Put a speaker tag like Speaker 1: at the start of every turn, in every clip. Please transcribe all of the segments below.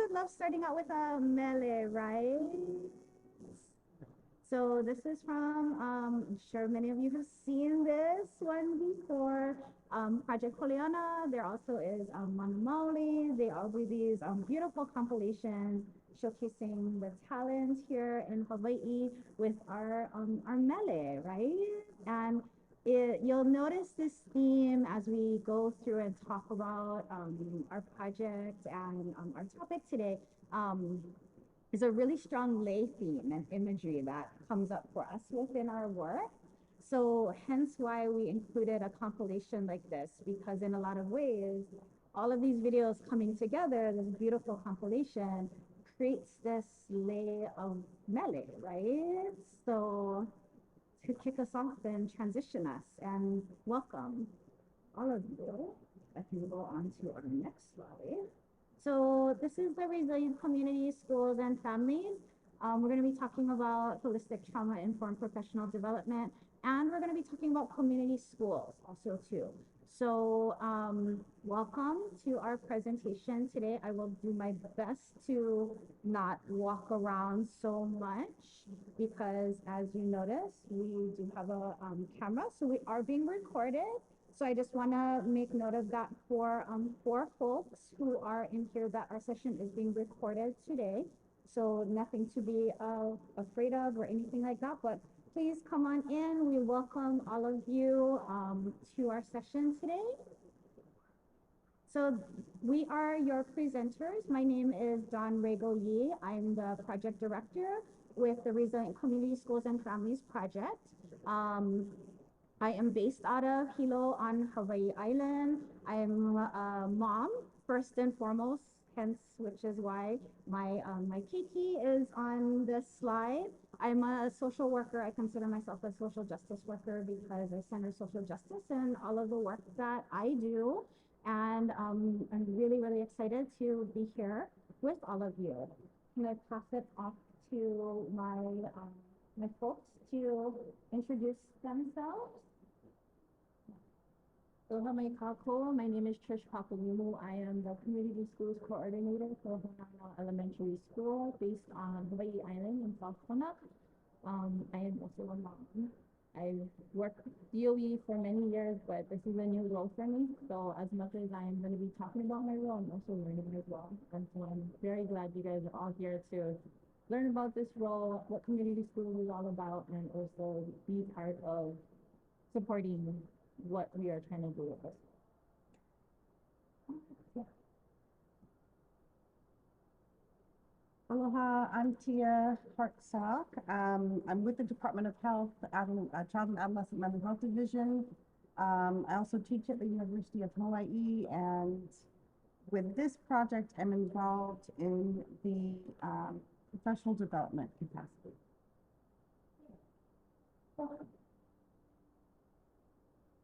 Speaker 1: would love starting out with a melee, right? So this is from, I'm sure many of you have seen this one before, Project Poliana. There also is Manamauli. They all do these beautiful compilations showcasing the talent here in Hawaii with our mele, right? And you'll notice this theme as we go through and talk about our project and our topic today. Is a really strong lay theme and imagery that comes up for us within our work. So hence why we included a compilation like this, because in a lot of ways, all of these videos coming together, this beautiful compilation creates this lay of melee, right? So to kick us off and transition us and welcome all of you, I can go on to our next slide. So this is the resilient community, schools, and families. We're going to be talking about holistic trauma-informed professional development, and we're going to be talking about community schools also too. So welcome to our presentation today. I will do my best to not walk around so much because as you notice, we do have a camera, so we are being recorded. So I just want to make note of that for folks who are in here that our session is being recorded today. So nothing to be afraid of or anything like that, but please come on in. We welcome all of you to our session today. So we are your presenters. My name is Rego-Yee. I'm the project director with the Resilient Community Schools and Families Project. I am based out of Hilo on Hawaii Island. I'm a mom, first and foremost, hence which is why my keiki is on this slide. I'm a social worker. I consider myself a social justice worker because I center social justice in all of the work that I do. And I'm really, really excited to be here with all of you. I'm going to pass it off to my folks to introduce themselves. Aloha mai kako. My name is Trish Paplimu. I am the Community Schools Coordinator for Honolulu Elementary School based on Hawaii Island in South Kona. I am also a mom. I've worked DOE for many years, but this is a new role for me. So as much as I am going to be talking about my role, I'm also learning as well. And so I'm very glad you guys are all here to learn about this role, what community schools is all about, and also be part of supporting what we are trying to do with this. Yeah.
Speaker 2: Aloha, I'm Tia Hartsock. I'm with the Department of Health, Child and Adolescent Mental Health Division. I also teach at the University of Hawaii, and with this project, I'm involved in the professional development capacity.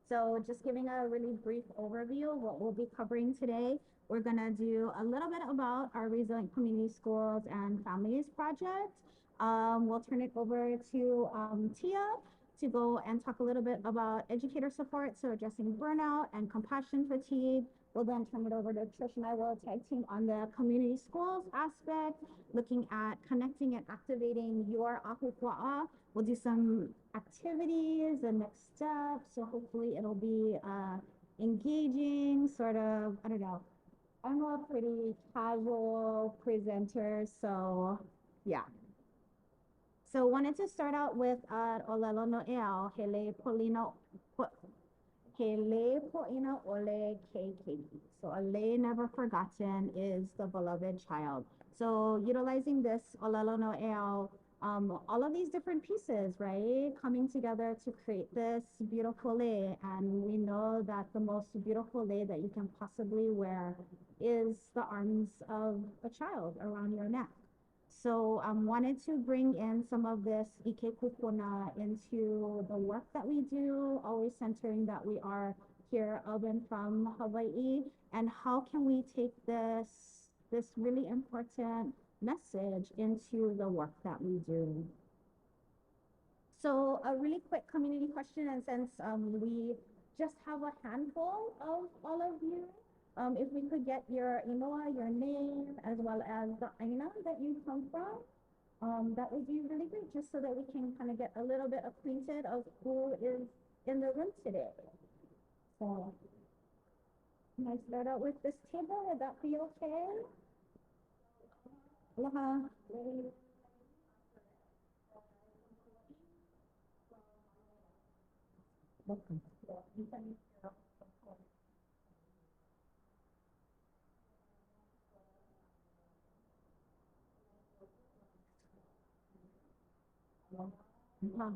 Speaker 1: So just giving a really brief overview of what we'll be covering today. We're going to do a little bit about our Resilient Community Schools and Families project. We'll turn it over to Tia to go and talk a little bit about educator support, so addressing burnout and compassion fatigue. We'll then turn it over to Trish and I will tag team on the community schools aspect, looking at connecting and activating your ahupua'a. We'll do some activities and next steps. So hopefully it'll be engaging, sort of, I don't know. I'm a pretty casual presenter, so yeah. So wanted to start out with Olelo no Eao, Hele Polino, Hele Poina Ole Keiki. So a lay never forgotten is the beloved child. So utilizing this Olelo no Eao, all of these different pieces, right, coming together to create this beautiful lei. And we know that the most beautiful lei that you can possibly wear is the arms of a child around your neck. So wanted to bring in some of this Ike Kupuna into the work that we do, always centering that we are here of and from Hawaii, and how can we take this really important message into the work that we do. So a really quick community question, and since we just have a handful of all of you, If we could get your inoa, your name, as well as the aina that you come from, that would be really great, just so that we can kind of get a little bit acquainted of who is in the room today. So, can I start out with this table? Would that be okay? Aloha. Welcome. Aloha.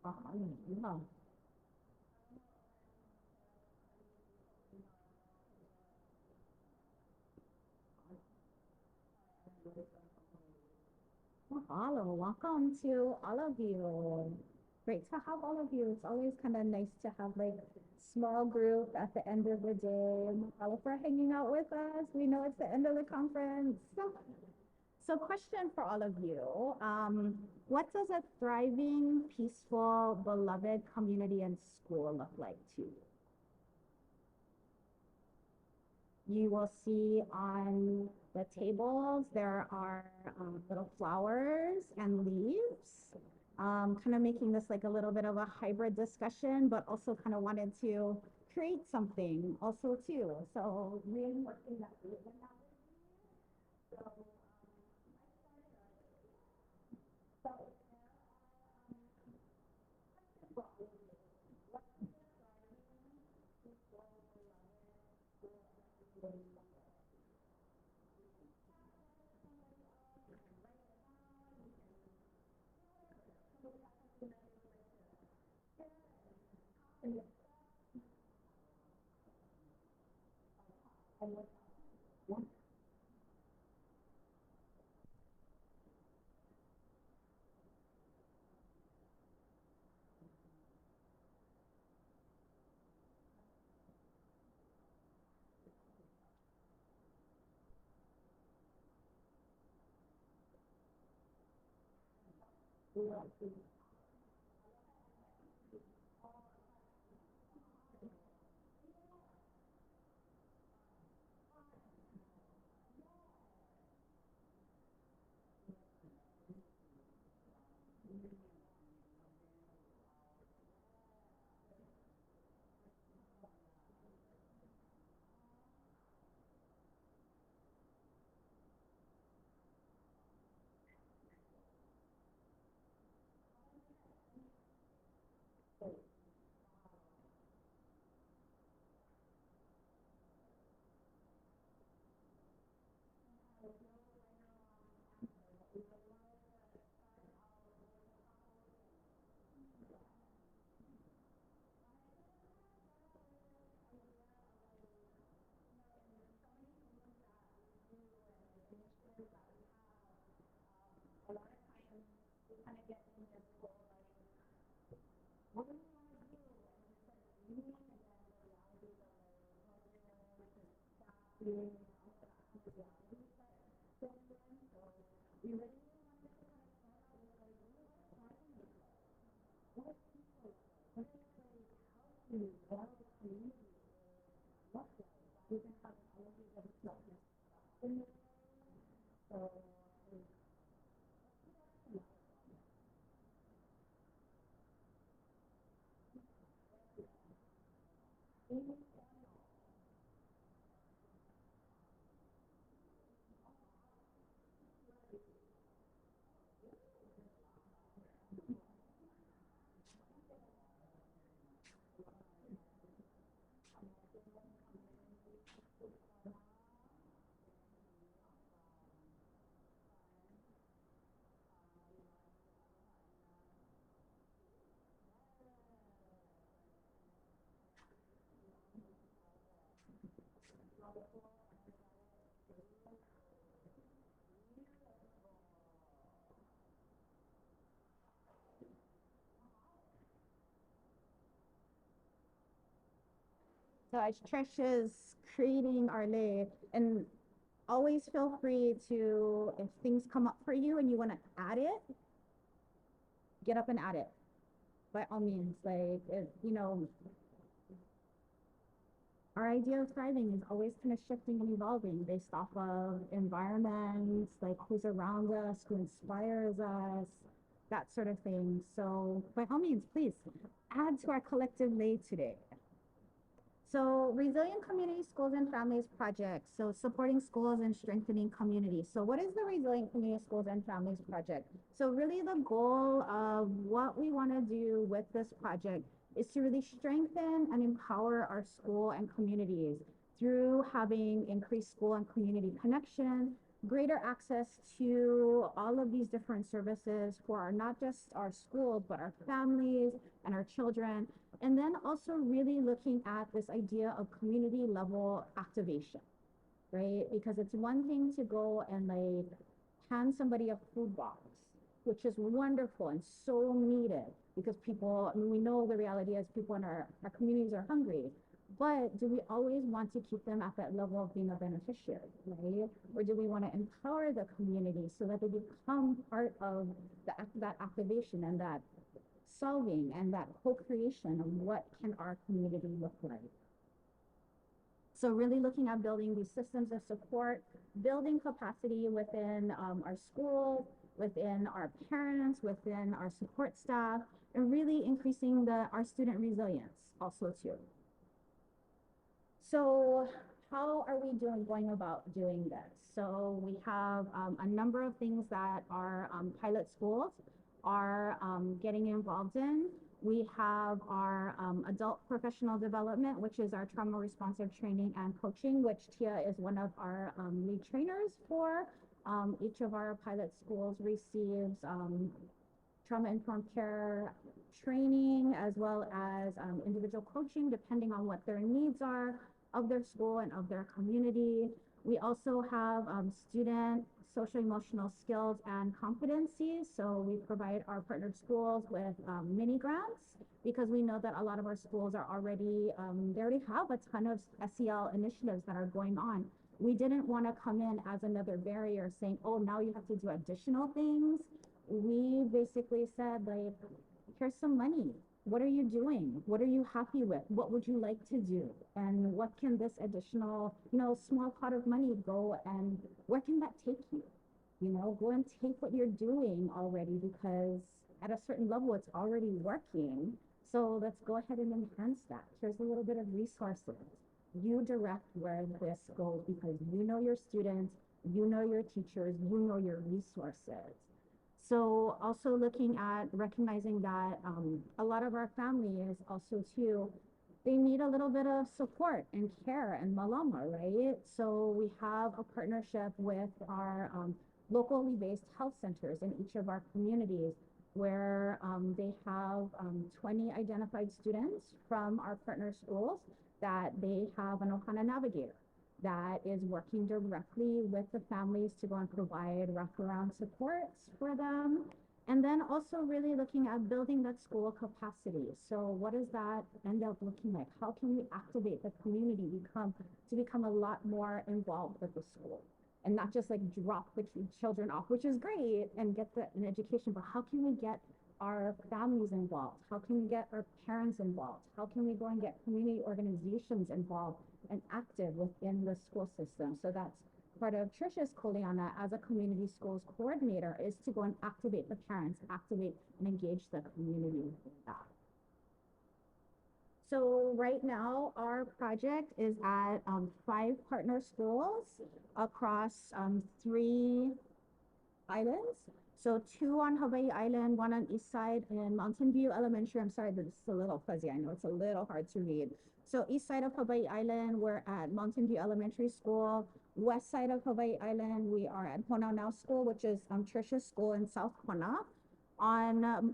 Speaker 1: Aloha. Mahalo. Welcome to all of you. Great to have all of you. It's always kind of nice to have like small group at the end of the day. Mahalo for hanging out with us. We know it's the end of the conference. So question for all of you. What does a thriving, peaceful, beloved community and school look like to you? You will see on the tables, there are little flowers and leaves, kind of making this like a little bit of a hybrid discussion, but also kind of wanted to create something also too. So reinforcing that. So as Trish is creating our lay, and always feel free to, if things come up for you and you want to add it, get up and at it by all means. Like, you know, our idea of thriving is always kind of shifting and evolving based off of environments, like who's around us, who inspires us, that sort of thing. So by all means, please add to our collective lay today. So Resilient Community Schools and Families Project. So supporting schools and strengthening communities. So what is the Resilient Community Schools and Families Project? So really the goal of what we want to do with this project is to really strengthen and empower our school and communities through having increased school and community connection, greater access to all of these different services for not just our schools, but our families and our children. And then also really looking at this idea of community level activation, right? Because it's one thing to go and like hand somebody a food box, which is wonderful and so needed because people, I mean, we know the reality is people in our communities are hungry. But do we always want to keep them at that level of being a beneficiary, right? Or do we want to empower the community so that they become part of that activation and that solving and that co-creation of what can our community look like? So really looking at building these systems of support, building capacity within our schools, within our parents, within our support staff, and really increasing our student resilience also too. So how are we going about doing this? So we have a number of things that our pilot schools are getting involved in. We have our adult professional development, which is our trauma responsive training and coaching, which Tia is one of our lead trainers for. Each of our pilot schools receives trauma-informed care training as well as individual coaching depending on what their needs are of their school and of their community. We also have student social emotional skills and competencies. So we provide our partnered schools with mini grants because we know that a lot of our schools are already, they already have a ton of SEL initiatives that are going on. We didn't want to come in as another barrier saying, oh, now you have to do additional things. We basically said, like, here's some money. What are you doing? What are you happy with? What would you like to do? And what can this additional, you know, small pot of money go and where can that take you? You know, go and take what you're doing already because at a certain level it's already working. So let's go ahead and enhance that. Here's a little bit of resources. You direct where this goes because you know your students, you know your teachers, you know your resources. So also looking at recognizing that a lot of our families also too, they need a little bit of support and care and malama, right? So we have a partnership with our locally based health centers in each of our communities where they have 20 identified students from our partner schools that they have an Ohana navigator that is working directly with the families to go and provide wraparound supports for them. And then also really looking at building that school capacity. So what does that end up looking like? How can we activate the community to become a lot more involved with the school? And not just like drop the children off, which is great, and get an education, but how can we get our families involved? How can we get our parents involved? How can we go and get community organizations involved and active within the school system? So that's part of Trish's Kuleana as a community schools coordinator is to go and activate the parents, activate and engage the community with that. So right now our project is at 5 partner schools across 3 islands. So 2 on Hawaii Island, 1 on East Side in Mountain View Elementary. I'm sorry, but it's a little fuzzy. I know it's a little hard to read. So east side of Hawaii Island, we're at Mountain View Elementary School. West side of Hawaii Island, we are at Honau School, which is Trish's school in South Kona.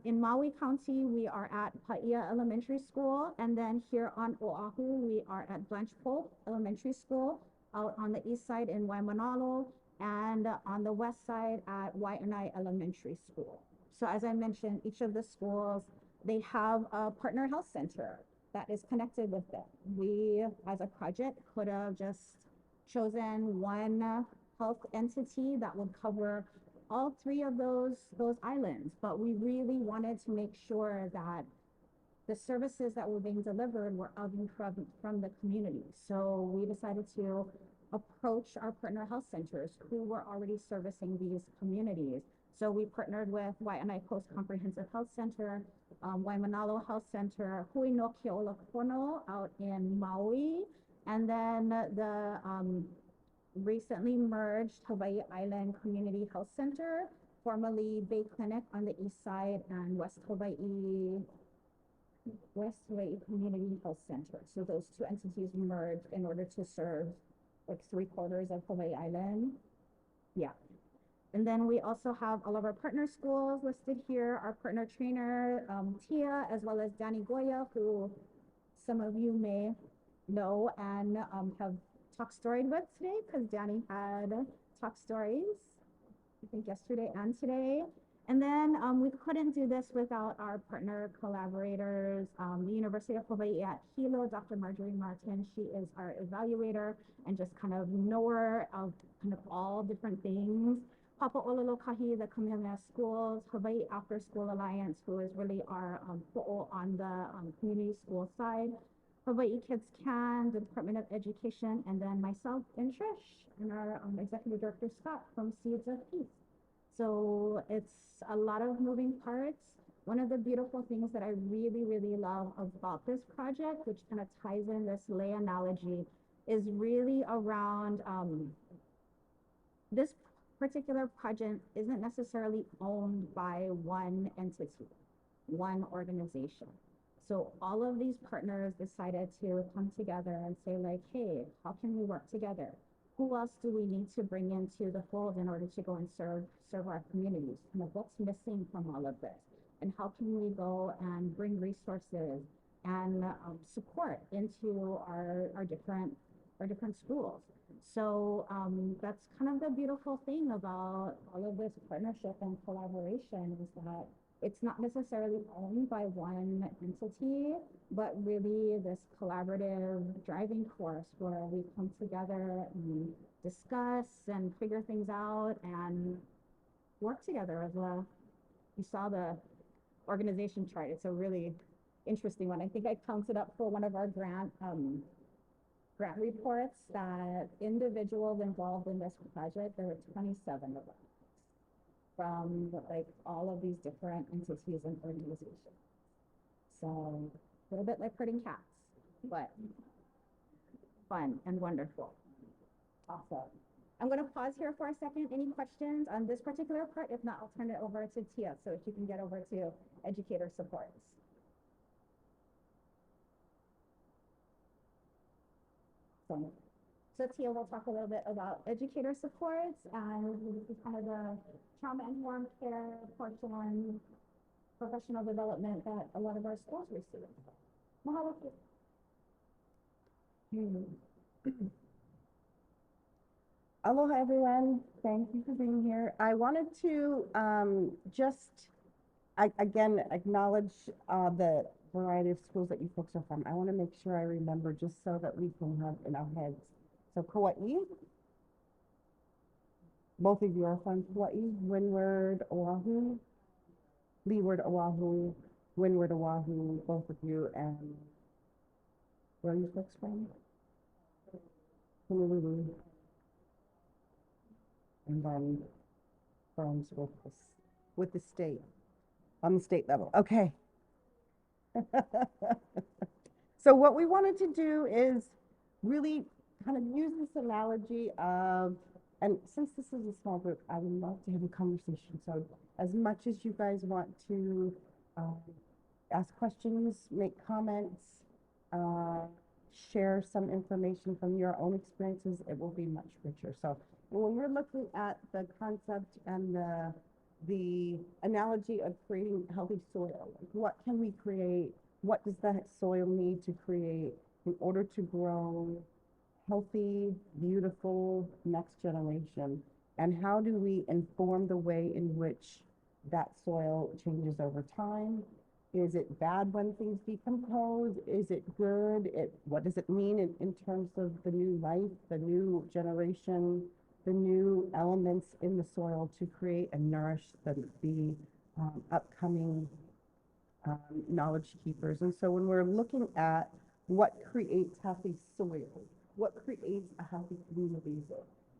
Speaker 1: In Maui County, we are at Paia Elementary School. And then here on Oahu, we are at Blanche Pope Elementary School out on the east side in Waimanalo, and on the west side at Waianae Elementary School. So as I mentioned, each of the schools, they have a partner health center that is connected with them. We, as a project, could have just chosen one health entity that would cover all three of those islands, but we really wanted to make sure that the services that were being delivered were of and from the community. So we decided to approach our partner health centers who were already servicing these communities. So we partnered with Waianae Coast Comprehensive Health Center, Waimanalo Health Center, Hui no Ke'olakono out in Maui, and then the recently merged Hawaii Island Community Health Center, formerly Bay Clinic on the east side, and West Hawaii Community Health Center. So those two entities merged in order to serve like 3/4 of Hawaii Island. Yeah. And then we also have all of our partner schools listed here, our partner trainer, Tia, as well as Danny Goya, who some of you may know and have talk storied with today, because Danny had talk stories, I think yesterday and today. And then we couldn't do this without our partner collaborators, the University of Hawaii at Hilo, Dr. Marjorie Martin. She is our evaluator and just kind of knower of kind of all different things. Papa Ololokahi, the Kamehameha Schools, Hawaii After School Alliance, who is really our foothold on the community school side. Hawaii Kids Can, the Department of Education, and then myself and Trish, and our Executive Director Scott from Seeds of Peace. So it's a lot of moving parts. One of the beautiful things that I really, really love about this project, which kind of ties in this lay analogy, is really around this particular project isn't necessarily owned by one entity, one organization. So all of these partners decided to come together and say like, hey, how can we work together? Who else do we need to bring into the fold in order to go and serve our communities? Kind of what's missing from all of this? And how can we go and bring resources and support into our different schools? So that's kind of the beautiful thing about all of this partnership and collaboration, is that it's not necessarily owned by one entity, but really this collaborative driving force where we come together and discuss and figure things out and work together as well. You saw the organization chart. It's a really interesting one. I think I counted up for one of our grant reports that individuals involved in this project, there were 27 of them from like all of these different entities and organizations. So a little bit like herding cats, but fun and wonderful. Awesome. I'm going to pause here for a second. Any questions on this particular part? If not, I'll turn it over to Tia, so if you can get over to educator supports. So Tia will talk a little bit about educator supports, and this is kind of the trauma-informed care portion, professional development that a lot of our schools receive. Mahalo.
Speaker 2: Aloha, everyone. Thank you for being here. I wanted to again acknowledge the variety of schools that you folks are from. I want to make sure I remember, just so that we can have in our heads. So Kauai, both of you are from Kauai, Windward, Oahu, Leeward, Oahu, Windward, Oahu, both of you, and where are you folks from? Honolulu. And then firms with the state, on the state level. Okay. So what we wanted to do is really kind of use this analogy of, and since this is a small group, I would love to have a conversation. So as much as you guys want to ask questions, make comments, share some information from your own experiences, it will be much richer. So when we're looking at the concept and the analogy of creating healthy soil, like what can we create? What does that soil need to create in order to grow healthy, beautiful next generation? And how do we inform the way in which that soil changes over time? Is it bad when things decompose? Is it good? What does it mean in terms of the new life, the new generation? the new elements in the soil to create and nourish the upcoming knowledge keepers. And so when we're looking at what creates healthy soil, what creates a healthy community,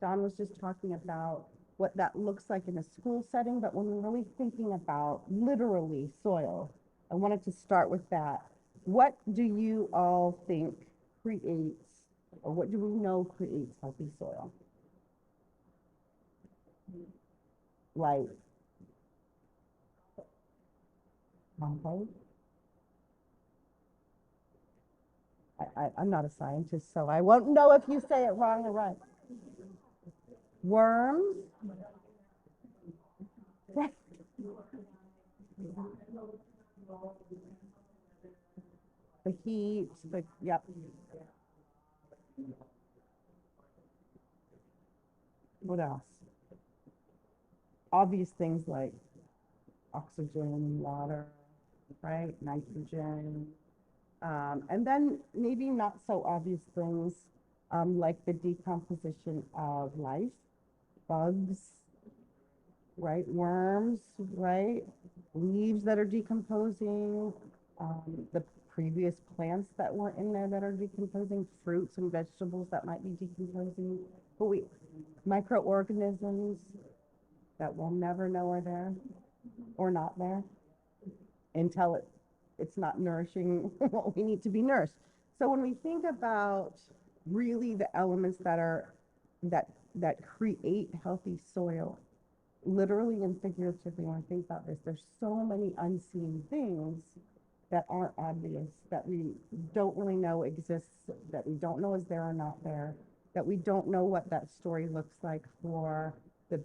Speaker 2: Don was just talking about what that looks like in a school setting, but when we're really thinking about literally soil, I wanted to start with that. What do you all think creates, or what do we know creates healthy soil? Like compost? I'm not a scientist, so I won't know if you say it wrong or right. Worms? The heat, yep. What else? Obvious things like oxygen, water, right? Nitrogen. And then maybe not so obvious things like the decomposition of life, bugs, right? Worms, right? Leaves that are decomposing, the previous plants that were in there that are decomposing, fruits and vegetables that might be decomposing, but microorganisms that we'll never know are there or not there until it's not nourishing what we need to be nourished. So when we think about really the elements that create healthy soil, literally and figuratively, when I think about this, there's so many unseen things that aren't obvious, that we don't really know exists, that we don't know is there or not there, that we don't know what that story looks like for the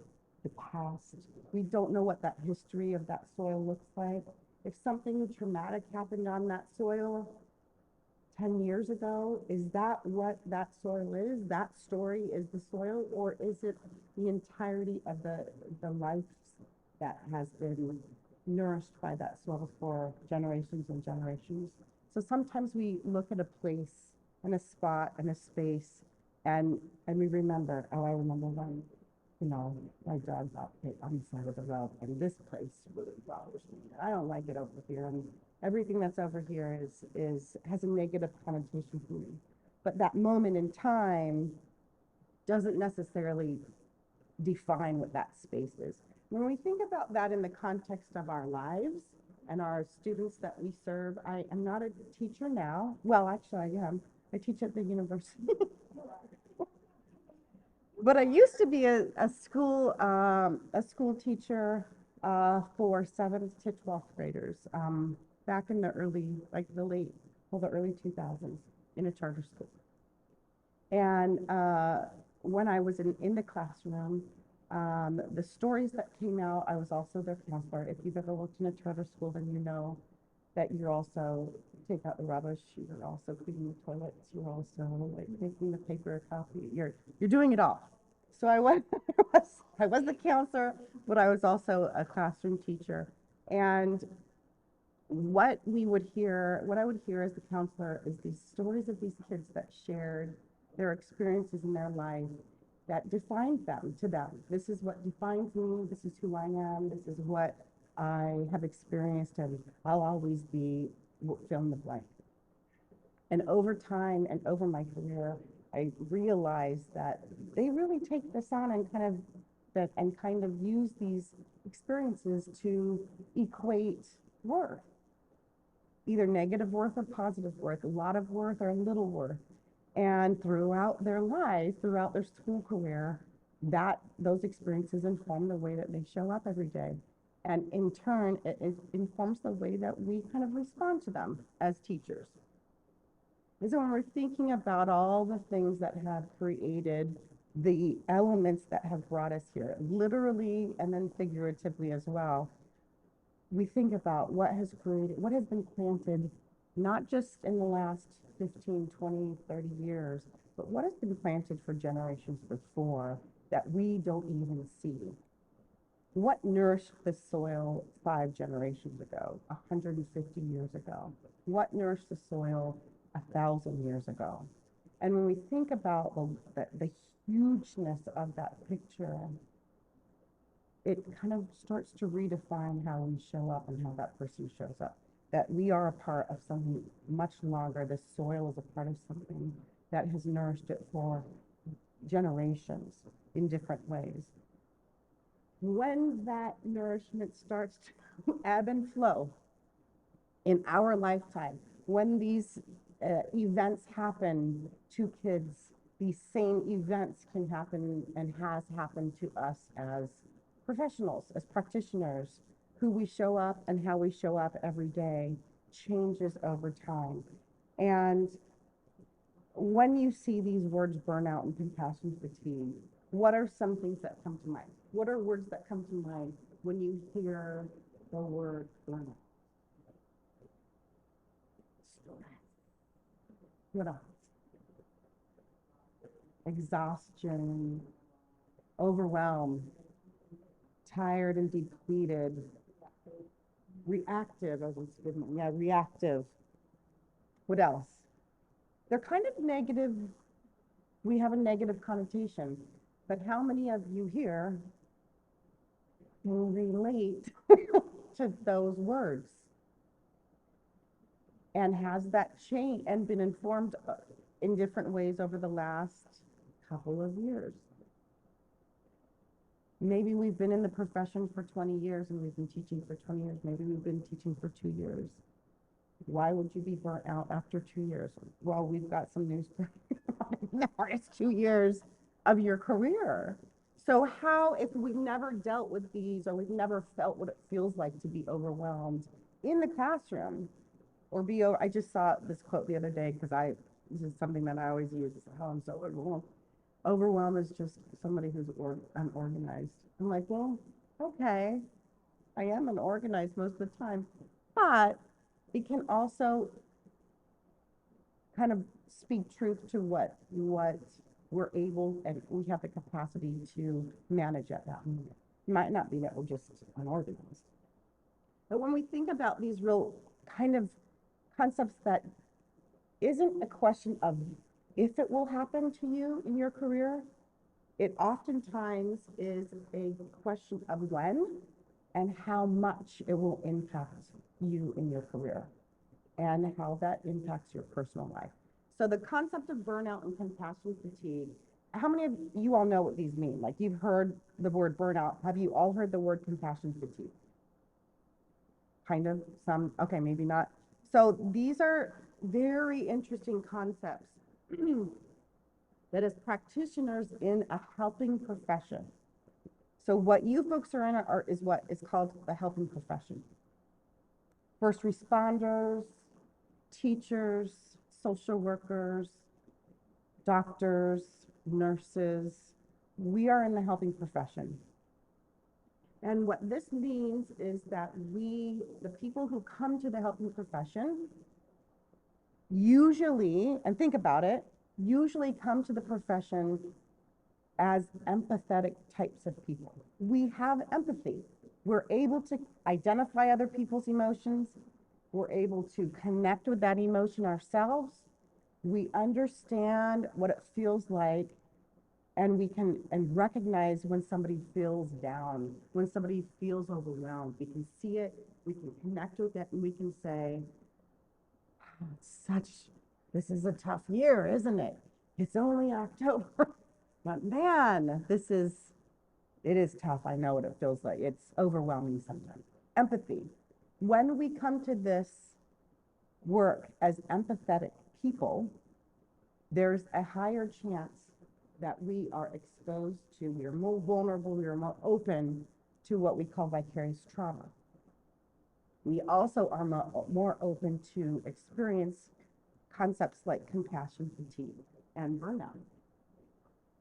Speaker 2: past. We don't know what that history of that soil looks like. If something traumatic happened on that soil 10 years ago, is that what that soil is? That story is the soil, or is it the entirety of the life that has been nourished by that soil for generations and generations? So sometimes we look at a place and a spot and a space and we remember, oh, I remember when, my dog got hit on the side of the road and this place really bothers me. I don't like it over here. And everything that's over here has a negative connotation for me. But that moment in time doesn't necessarily define what that space is. When we think about that in the context of our lives and our students that we serve, I am not a teacher now. Well, actually, I am. I teach at the university. But I used to be a school teacher for 7th to 12th graders back in the early 2000s in a charter school. And when I was in the classroom, the stories that came out, I was also their counselor. If you've ever worked in a charter school, then you know that you're also take out the rubbish, you're also cleaning the toilets, you're also like making the paper copy, you're doing it all. So I was I was the counselor, but I was also a classroom teacher. And what I would hear as the counselor is these stories of these kids that shared their experiences in their life that defined them to them. This is what defines me, this is who I am, this is what I have experienced, and I'll always be fill in the blank. And over time and over my career, I realized that they really take this on and kind of use these experiences to equate worth, either negative worth or positive worth, a lot of worth or little worth. And throughout their life, throughout their school career, those experiences inform the way that they show up every day. And in turn, it informs the way that we kind of respond to them as teachers. And so when we're thinking about all the things that have created the elements that have brought us here, literally and then figuratively as well, we think about what has been planted, not just in the last 15, 20, 30 years, but what has been planted for generations before that we don't even see. What nourished the soil 5 generations ago, 150 years ago? What nourished the soil 1,000 years ago? And when we think about hugeness of that picture, it kind of starts to redefine how we show up and how that person shows up. That we are a part of something much longer. The soil is a part of something that has nourished it for generations in different ways. When that nourishment starts to ebb and flow in our lifetime, when these events happen to kids, these same events can happen and has happened to us as professionals, as practitioners. Who we show up and how we show up every day changes over time. And when you see these words, burnout and compassion fatigue, what are some things that come to mind? What are words that come to mind when you hear the word burnout? What else? Exhaustion, overwhelm, tired and depleted, reactive, reactive. What else? They're kind of negative. We have a negative connotation, but how many of you here can relate to those words? And has that changed and been informed in different ways over the last couple of years? Maybe we've been in the profession for 20 years and we've been teaching for 20 years. Maybe we've been teaching for 2 years. Why would you be burnt out after 2 years? Well, we've got some news for you. It's 2 years of your career. So how, if we've never dealt with these or we've never felt what it feels like to be overwhelmed in the classroom or I just saw this quote the other day because this is something that I always use. It's like, oh, I'm so overwhelmed. Overwhelmed is just somebody who's unorganized. I'm like, well, okay, I am unorganized most of the time, but it can also kind of speak truth to what we're able and we have the capacity to manage at that moment. It might not be that we're just unorganized. But when we think about these real kind of concepts that isn't a question of if it will happen to you in your career, it oftentimes is a question of when and how much it will impact you in your career and how that impacts your personal life. So the concept of burnout and compassion fatigue, how many of you all know what these mean? Like you've heard the word burnout. Have you all heard the word compassion fatigue? Kind of, some, okay, maybe not. So these are very interesting concepts that as practitioners in a helping profession. So what you folks are in is what is called the helping profession. First responders, teachers, social workers, doctors, nurses, we are in the helping profession. And what this means is that the people who come to the helping profession, usually, and think about it, usually come to the profession as empathetic types of people. We have empathy. We're able to identify other people's emotions. We're able to connect with that emotion ourselves. We understand what it feels like, and we can recognize when somebody feels down, when somebody feels overwhelmed. We can see it, we can connect with it, and we can say, this is a tough year, isn't it? It's only October, but man, it is tough. I know what it feels like. It's overwhelming sometimes. Empathy. When we come to this work as empathetic people, there's a higher chance that we are exposed to, we are more vulnerable, we are more open to what we call vicarious trauma. We also are more open to experience concepts like compassion fatigue and burnout.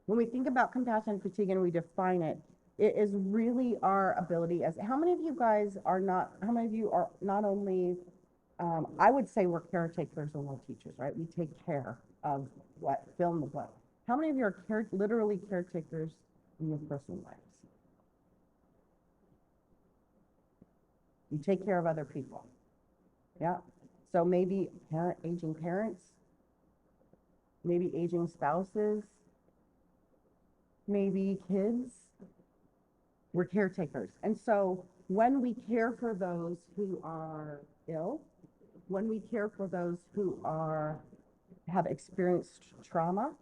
Speaker 2: When we think about compassion fatigue and we define it, it is really our ability as, how many of you are not only, I would say we're caretakers and we're teachers, right? We take care of what, fill in the blank. How many of you are literally caretakers in your personal lives? You take care of other people. Yeah. So maybe aging parents, maybe aging spouses, maybe kids. We're caretakers. And so when we care for those who are ill, when we care for those who have experienced trauma,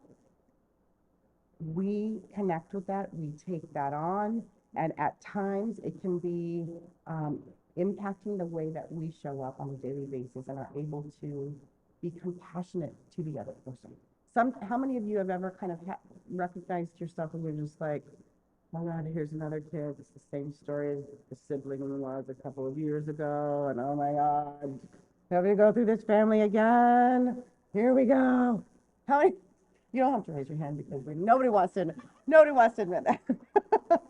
Speaker 2: we connect with that, we take that on, and at times it can be impacting the way that we show up on a daily basis and are able to be compassionate to the other person. How many of you have ever kind of recognized yourself and you're just like, oh God, here's another kid. It's the same story as the sibling was a couple of years ago, and oh my God, having to go through this family again. Here we go. How many? You don't have to raise your hand because nobody wants to admit that.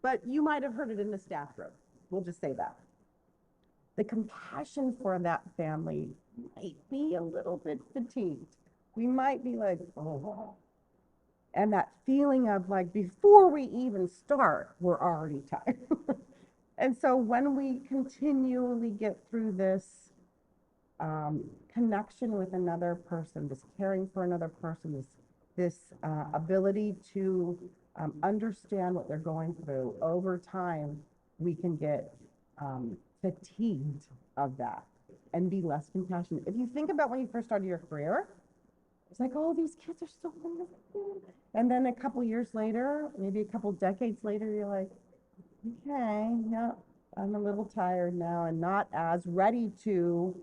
Speaker 2: But you might have heard it in the staff room. We'll just say that. The compassion for that family might be a little bit fatigued. We might be like, oh, and that feeling of like, before we even start, we're already tired. And so when we continually get through this connection with another person, this caring for another person, this ability to understand what they're going through, over time, we can get fatigued of that and be less compassionate. If you think about when you first started your career, it's like, oh, these kids are so wonderful. And then a couple years later, maybe a couple decades later, you're like, okay, yeah, I'm a little tired now and not as ready to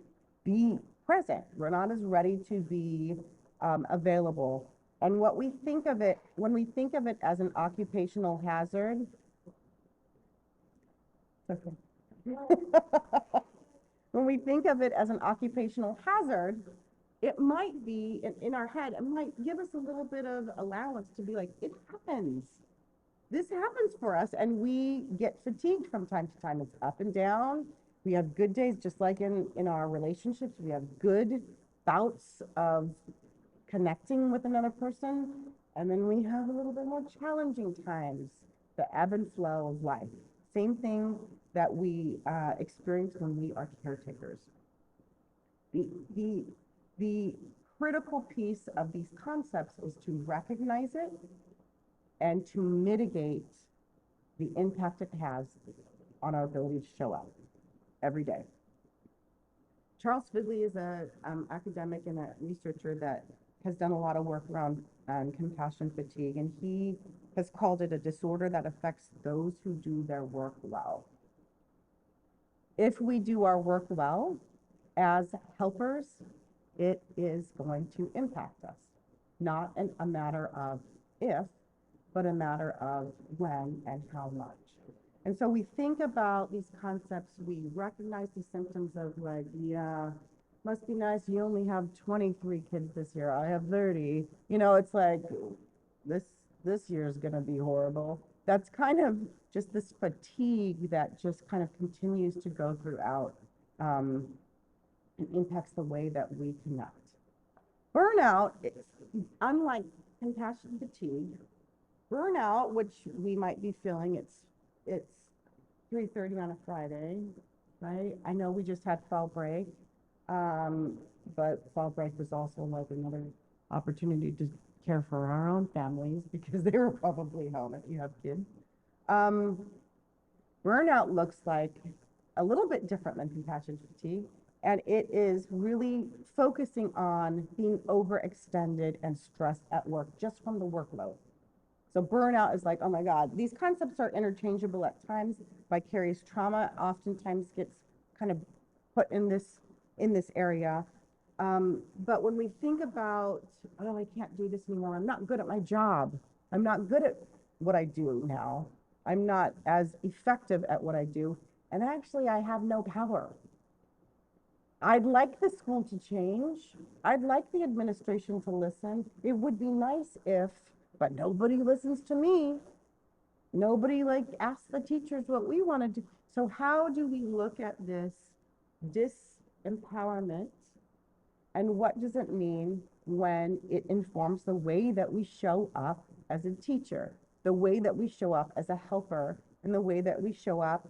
Speaker 2: be present. We're not as ready to be available. And what we think of it, when we think of it as an occupational hazard, okay. When we think of it as an occupational hazard, it might be, in our head, it might give us a little bit of allowance to be like, it happens. This happens for us, and we get fatigued from time to time. It's up and down. We have good days, just like in our relationships. We have good bouts of connecting with another person, and then we have a little bit more challenging times, the ebb and flow of life. Same thing that we experience when we are caretakers. The critical piece of these concepts is to recognize it and to mitigate the impact it has on our ability to show up every day. Charles Figley is an academic and a researcher that has done a lot of work around compassion fatigue, and he has called it a disorder that affects those who do their work well. If we do our work well as helpers, it is going to impact us. Not a matter of if, but a matter of when and how much. And so we think about these concepts, we recognize the symptoms of like, yeah, must be nice, you only have 23 kids this year, I have 30. You know, it's like, this year is gonna be horrible. That's kind of just this fatigue that just kind of continues to go throughout and impacts the way that we connect. Burnout, unlike compassion fatigue, burnout, which we might be feeling, it's 3:30 on a Friday, right? I know we just had fall break, but fall break was also like another opportunity to care for our own families because they were probably home if you have kids. Burnout looks like a little bit different than compassion fatigue, and it is really focusing on being overextended and stressed at work just from the workload. So burnout is like, oh my God, these concepts are interchangeable at times. Vicarious trauma oftentimes gets kind of put in this area. But when we think about, oh, I can't do this anymore, I'm not good at my job, I'm not good at what I do now, I'm not as effective at what I do, and actually I have no power. I'd like the school to change. I'd like the administration to listen. It would be nice if, but nobody listens to me. Nobody like asks the teachers what we want to do. So how do we look at this disempowerment, and what does it mean when it informs the way that we show up as a teacher, the way that we show up as a helper, and the way that we show up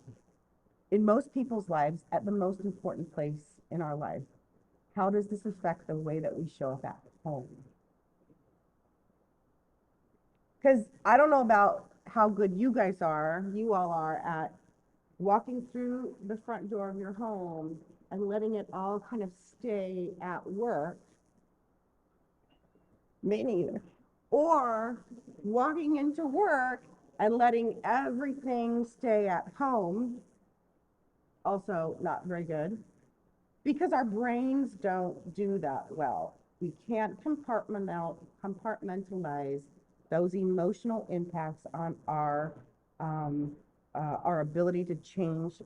Speaker 2: in most people's lives at the most important place in our life? How does this affect the way that we show up at home? Because I don't know about how good you all are at walking through the front door of your home and letting it all kind of stay at work. Me neither. Or walking into work and letting everything stay at home. Also not very good, because our brains don't do that well. We can't compartmentalize those emotional impacts on our ability to change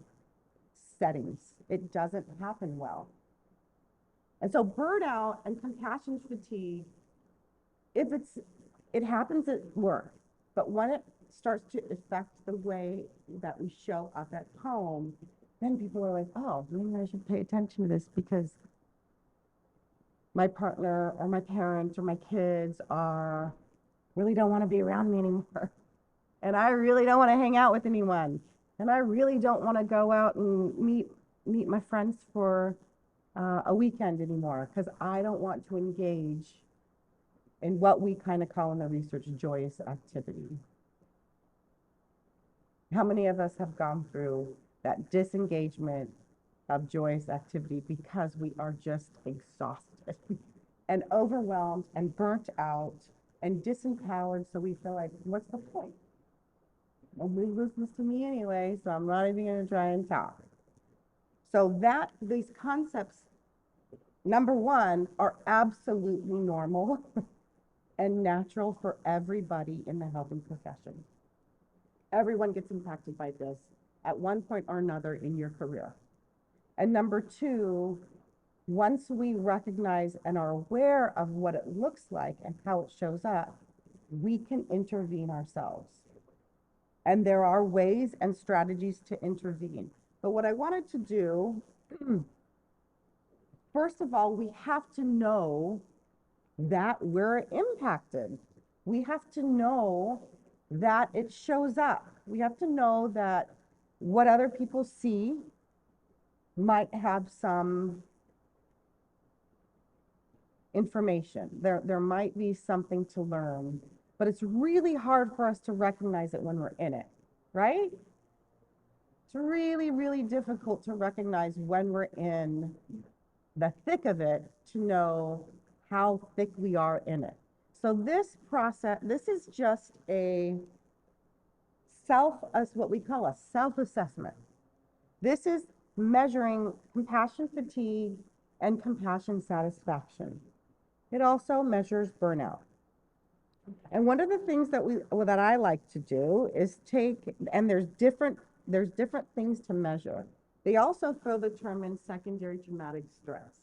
Speaker 2: settings. It doesn't happen well. And so burnout and compassion fatigue, it happens at work, but when it starts to affect the way that we show up at home, then people are like, oh, maybe I should pay attention to this because my partner or my parents or my kids really don't want to be around me anymore. And I really don't want to hang out with anyone. And I really don't want to go out and meet my friends for a weekend anymore, because I don't want to engage in what we kind of call in the research joyous activity. How many of us have gone through that disengagement of joyous activity because we are just exhausted and overwhelmed and burnt out and disempowered, so we feel like, what's the point? Nobody listens to me anyway, so I'm not even going to try and talk. So these concepts, number one, are absolutely normal and natural for everybody in the helping profession. Everyone gets impacted by this at one point or another in your career. And number two, once we recognize and are aware of what it looks like and how it shows up, we can intervene ourselves. And there are ways and strategies to intervene. But what I wanted to do, first of all, we have to know that we're impacted. We have to know that it shows up. We have to know that what other people see might have some information. There might be something to learn, but it's really hard for us to recognize it when we're in it, right? It's really, really difficult to recognize when we're in the thick of it to know how thick we are in it. So this process, this is just what we call a self-assessment. This is measuring compassion fatigue and compassion satisfaction. It also measures burnout. And one of the things that I like to do is and there's different things to measure. They also throw the term in secondary traumatic stress.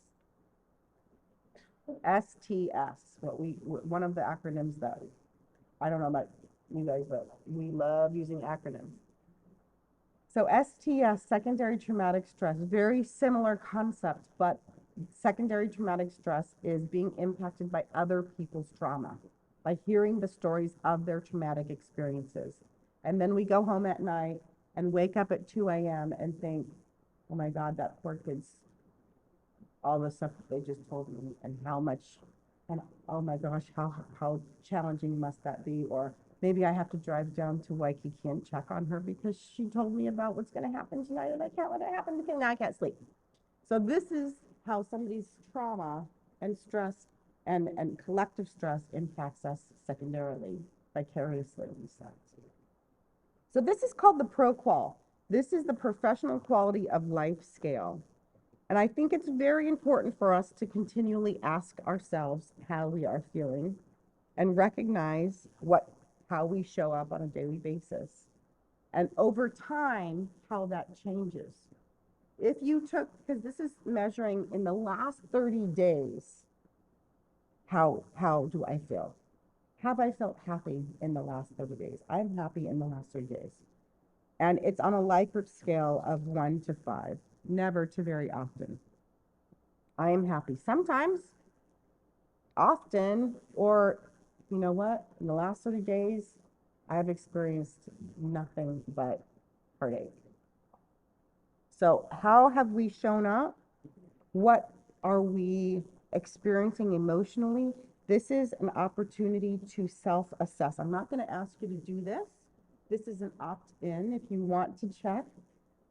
Speaker 2: STS, one of the acronyms that, I don't know about you guys, but we love using acronyms. So STS, secondary traumatic stress, very similar concept, but secondary traumatic stress is being impacted by other people's trauma, by hearing the stories of their traumatic experiences. And then we go home at night and wake up at 2 a.m. and think, oh my God, that poor kid's, all the stuff that they just told me, and oh my gosh, how challenging must that be? Or maybe I have to drive down to Waikiki and check on her because she told me about what's going to happen tonight, and I can't let it happen because now I can't sleep. So this is how somebody's trauma and stress and collective stress impacts us secondarily, vicariously in a sense. So this is called the ProQual. This is the professional quality of life scale. And I think it's very important for us to continually ask ourselves how we are feeling and recognize how we show up on a daily basis. And over time, how that changes. If you took, because this is measuring in the last 30 days, how do I feel? Have I felt happy in the last 30 days? I'm happy in the last 30 days. And it's on a Likert scale of 1 to 5, never to very often. I am happy sometimes, often, or you know what? In the last 30 days, I have experienced nothing but heartache. So how have we shown up? What are we experiencing emotionally? This is an opportunity to self-assess. I'm not going to ask you to do this. This is an opt-in if you want to check,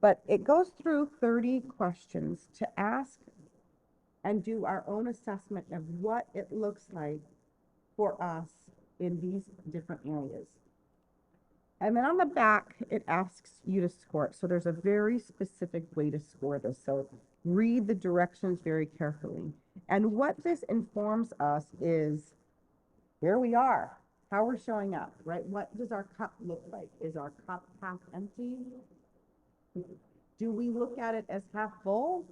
Speaker 2: but it goes through 30 questions to ask and do our own assessment of what it looks like for us in these different areas. And then on the back, it asks you to score it. So there's a very specific way to score this. So read the directions very carefully. And what this informs us is here we are, how we're showing up, right? What does our cup look like? Is our cup half empty? Do we look at it as half full?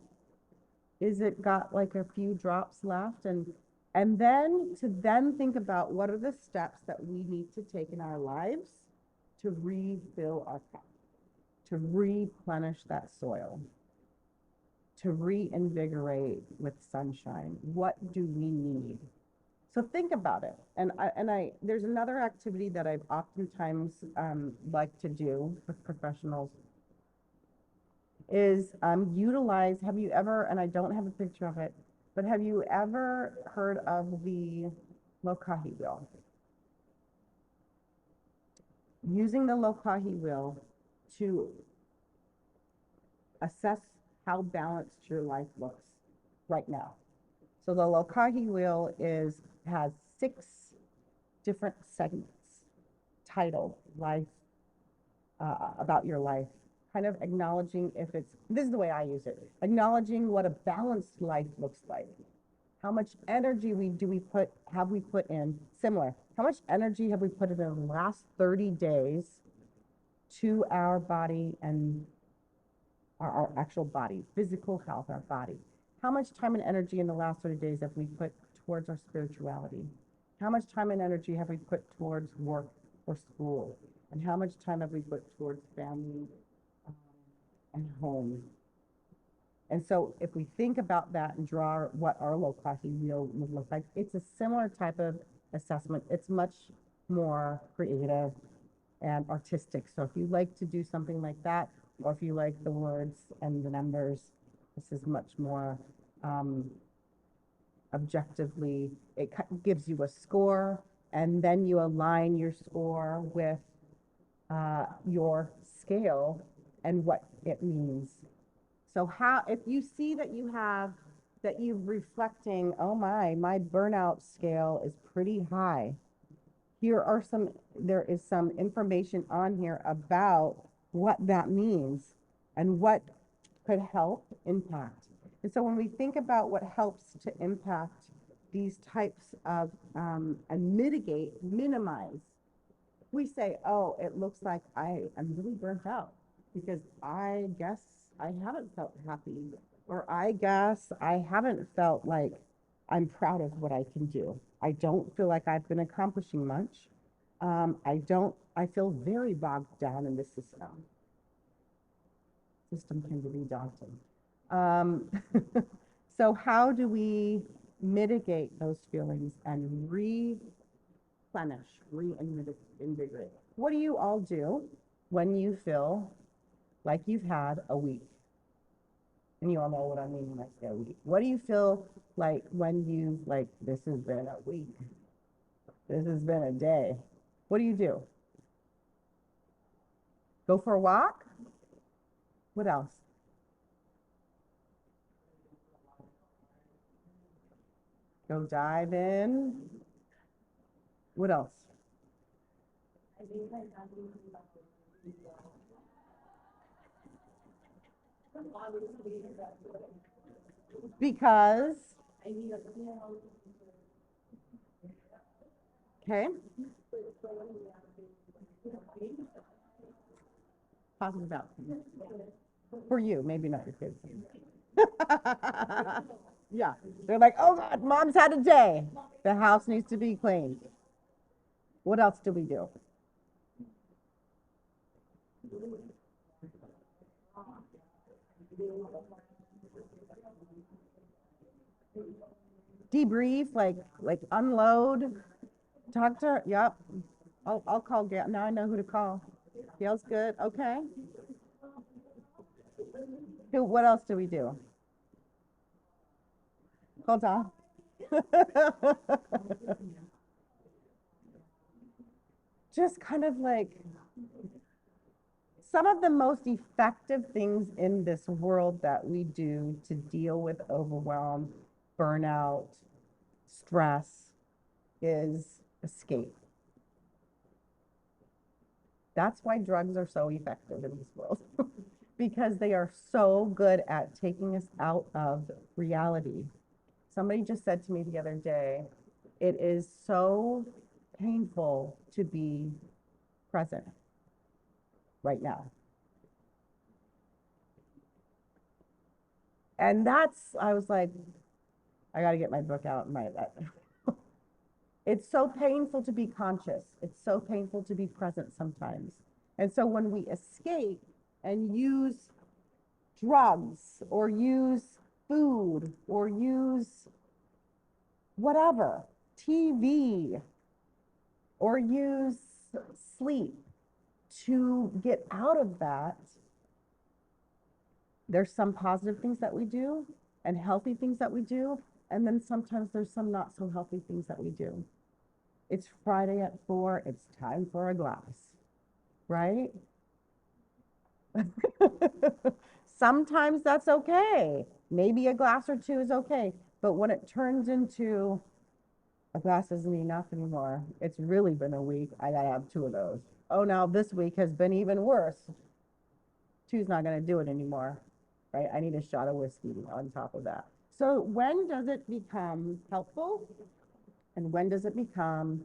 Speaker 2: Is it got like a few drops left? And then to think about what are the steps that we need to take in our lives to refill our cup, to replenish that soil, to reinvigorate with sunshine. What do we need? So think about it. And there's another activity that I've oftentimes like to do with professionals is utilize, have you ever, and I don't have a picture of it, but have you ever heard of the lokahi wheel? Using the lokahi wheel to assess how balanced your life looks right now. So the lokahi wheel has 6 different segments titled life, about your life, kind of acknowledging if it's, this is the way I use it, acknowledging what a balanced life looks like. How much energy have we put in, similar, how much energy have we put in the last 30 days to our body and our actual body, physical health, our body? How much time and energy in the last 30 days have we put towards our spirituality? How much time and energy have we put towards work or school? And how much time have we put towards family and home? And so if we think about that and draw what our lokahi wheel would look like, it's a similar type of assessment. It's much more creative and artistic. So if you like to do something like that, or if you like the words and the numbers, this is much more objectively, it gives you a score, and then you align your score with your scale and what it means. So how, if you see that you're reflecting, oh my burnout scale is pretty high. There is some information on here about what that means and what could help impact. And so when we think about what helps to impact these types of, and minimize, we say, oh, it looks like I am really burnt out because I guess I haven't felt happy, or I guess I haven't felt like I'm proud of what I can do. I don't feel like I've been accomplishing much. I feel very bogged down in this system. System can be daunting. So how do we mitigate those feelings and replenish, reinvigorate? What do you all do when you feel like you've had a week? And you all know what I mean when I say a week. What do you feel like when you, like, this has been a week? This has been a day. What do you do? Go for a walk? What else? Go dive in. What else? Because, okay. Positive outcome. For you, maybe not your kids. Yeah, they're like, oh God, mom's had a day. The house needs to be cleaned. What else do we do? Debrief, like unload. Talk to her. Yep. I'll call Gail. Now I know who to call. Gail's good. Okay. What else do we do? Call Don. Just kind of like some of the most effective things in this world that we do to deal with overwhelm, burnout, stress is escape. That's why drugs are so effective in this world because they are so good at taking us out of reality. Somebody just said to me the other day, it is so painful to be present right now. And that's, I was like, I got to get my book out and write that. It's so painful to be conscious. It's so painful to be present sometimes. And so when we escape and use drugs or use food or use whatever, TV, or use sleep to get out of that, there's some positive things that we do and healthy things that we do. And then sometimes there's some not so healthy things that we do. It's Friday at 4, it's time for a glass, right? Sometimes that's okay. Maybe a glass or two is okay. But when it turns into a glass isn't enough anymore, it's really been a week, I gotta have 2 of those. Oh, now this week has been even worse. 2's not gonna do it anymore, right? I need a shot of whiskey on top of that. So when does it become helpful? And when does it become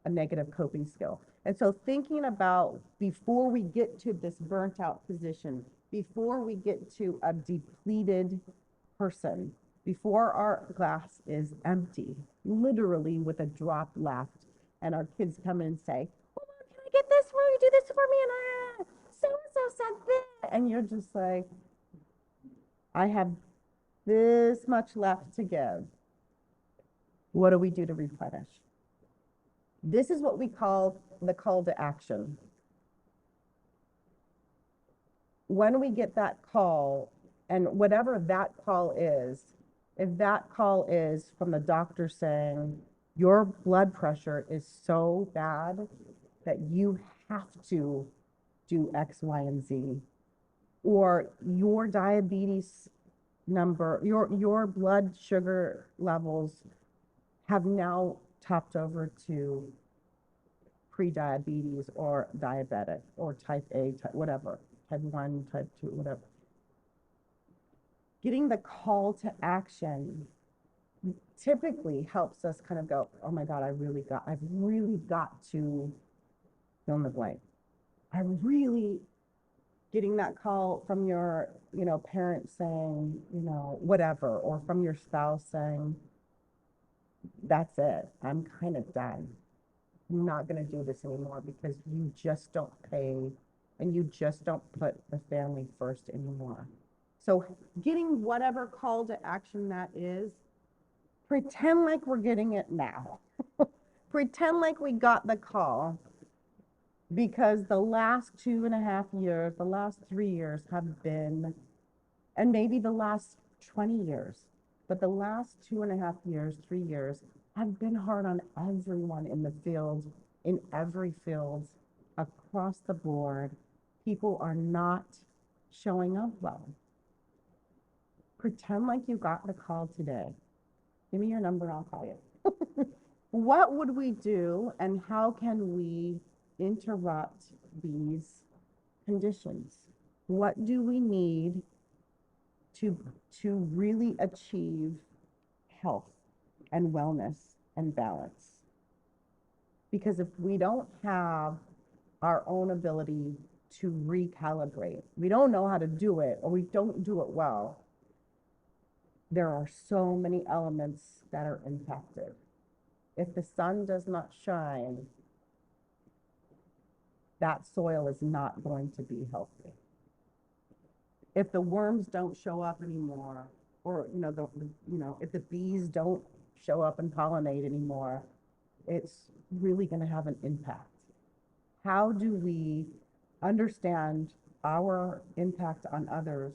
Speaker 2: a negative coping skill? And so thinking about before we get to this burnt out position, before we get to a depleted person, before our glass is empty, literally with a drop left, and our kids come in and say, "Oh, Mom, can I get this? Will you do this for me?" And so-and-so said this. And you're just like, I have this much left to give. What do we do to replenish? This is what we call the call to action. When we get that call, and whatever that call is, if that call is from the doctor saying, your blood pressure is so bad that you have to do X, Y, and Z, or your diabetes number, your blood sugar levels have now topped over to pre-diabetes or diabetic or type A, whatever, type 1, type 2, whatever. Getting the call to action typically helps us kind of go, oh my God, I've really got to fill in the blank. I'm really getting that call from your, parent saying, whatever, or from your spouse saying, that's it, I'm kind of done. I'm not going to do this anymore because you just don't pay and you just don't put the family first anymore. So getting whatever call to action that is, pretend like we're getting it now. Pretend like we got the call, because the last 2.5 years, the last 3 years have been, and maybe the last 20 years, but the last 2.5 years, 3 years have been hard on everyone in the field, in every field, across the board. People are not showing up well. Pretend like you got the call today. Give me your number, I'll call you. What would we do, and how can we interrupt these conditions? What do we need to really achieve health and wellness and balance? Because if we don't have our own ability to recalibrate, we don't know how to do it, or we don't do it well, there are so many elements that are impacted. If the sun does not shine, that soil is not going to be healthy. If the worms don't show up anymore, or if the bees don't show up and pollinate anymore, it's really going to have an impact. How do we understand our impact on others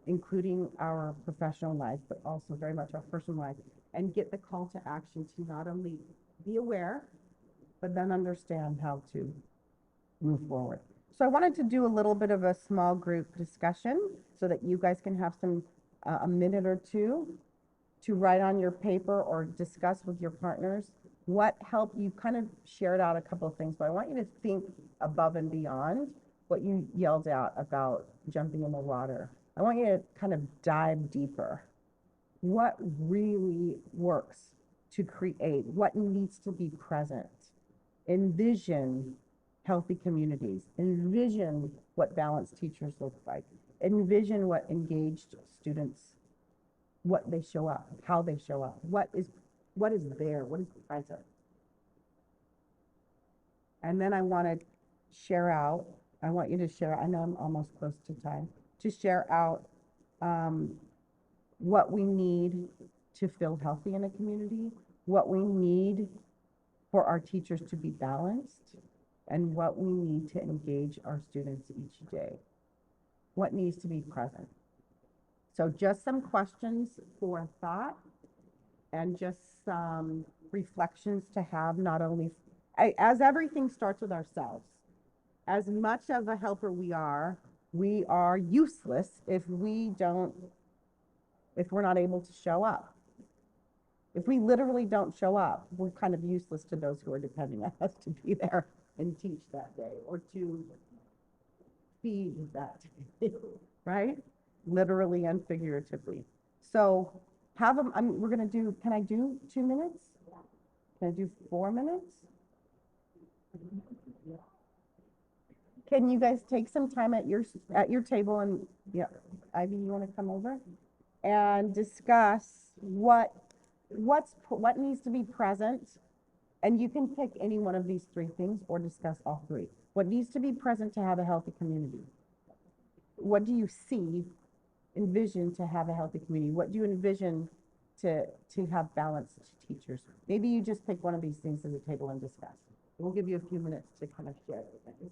Speaker 2: including our professional life, but also very much our personal life, and get the call to action to not only be aware, but then understand how to move forward. So I wanted to do a little bit of a small group discussion so that you guys can have some, a minute or two to write on your paper or discuss with your partners what helped you. Kind of shared out a couple of things, but I want you to think above and beyond what you yelled out about jumping in the water. I want you to kind of dive deeper. What really works to create? What needs to be present? Envision healthy communities. Envision what balanced teachers look like. Envision what engaged students, what they show up, how they show up, what is there, what is present. And then I want to share out, I want you to share, I know I'm almost close to time, to share out what we need to feel healthy in a community, what we need for our teachers to be balanced, and what we need to engage our students each day. What needs to be present. So just some questions for thought and just some reflections to have, not only, as everything starts with ourselves. As much of a helper we are useless if we're not able to show up. If we literally don't show up, we're kind of useless to those who are depending on us to be there and teach that day or to feed that day, right? Literally and figuratively. So have them, we're gonna do, can I do 2 minutes? Can I do 4 minutes? Can you guys take some time at your table and, yeah, Ivy, you wanna come over? And discuss what needs to be present, and you can pick any one of these 3 things or discuss all 3. What needs to be present to have a healthy community? What do you see, envision to have a healthy community? What do you envision to have balanced teachers? Maybe you just pick one of these things at the table and discuss. We'll give you a few minutes to kind of share everything.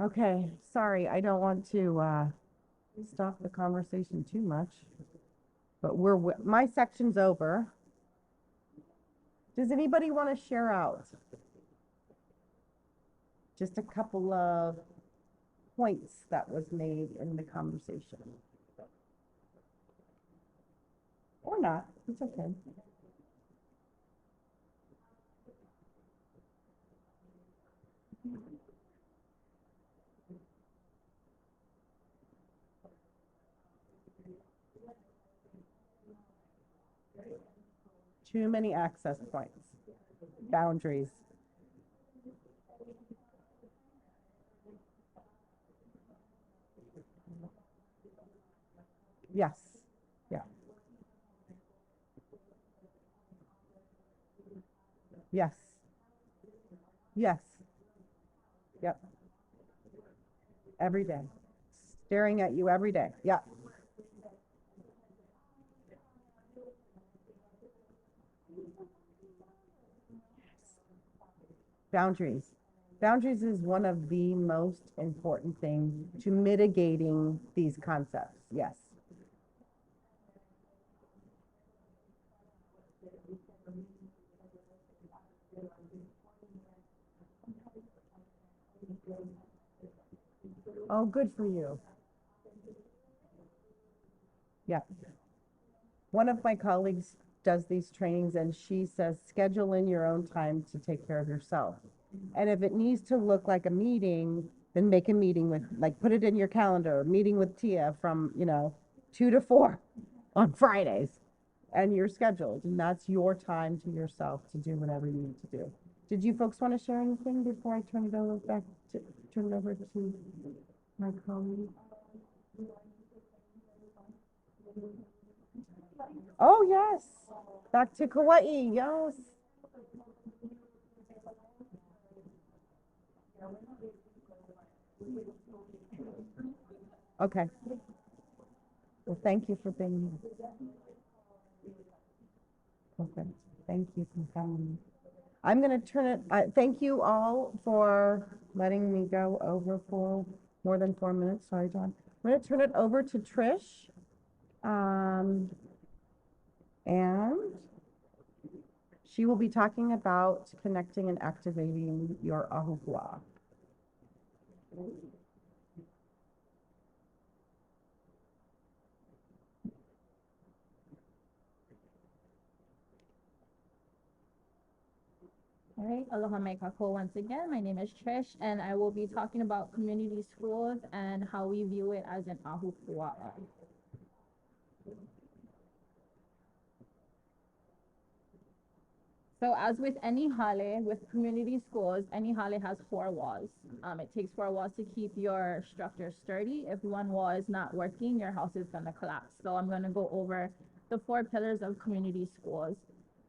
Speaker 2: Okay, sorry, I don't want to stop the conversation too much, but my section's over. Does anybody want to share out? Just a couple of points that was made in the conversation. Or not, it's okay. Too many access points, boundaries. Yes. Yeah. Yes. Yes. Yep. Every day. Staring at you every day. Yeah. Boundaries. Boundaries is one of the most important things to mitigating these concepts. Yes. Oh, good for you. Yeah. One of my colleagues does these trainings and she says, schedule in your own time to take care of yourself. And if it needs to look like a meeting, then make a meeting with, like, put it in your calendar, meeting with Tia from, 2 to 4 on Fridays. And you're scheduled, and that's your time to yourself to do whatever you need to do. Did you folks want to share anything before I turn it over to my colleague? Oh, yes. Back to Kauai, yes. Okay. Well, thank you for being here. Okay. Thank you for coming. I'm going to turn it, thank you all for letting me go over for more than 4 minutes. Sorry, John. I'm going to turn it over to Trish. And she will be talking about connecting and activating your ahupua'a.
Speaker 1: All right, aloha mai kako once again. My name is Trish, and I will be talking about community schools and how we view it as an ahupua'a. So as with any hale, with community schools, any hale has 4 walls. It takes 4 walls to keep your structure sturdy. If one wall is not working, your house is gonna collapse. So I'm gonna go over the 4 pillars of community schools.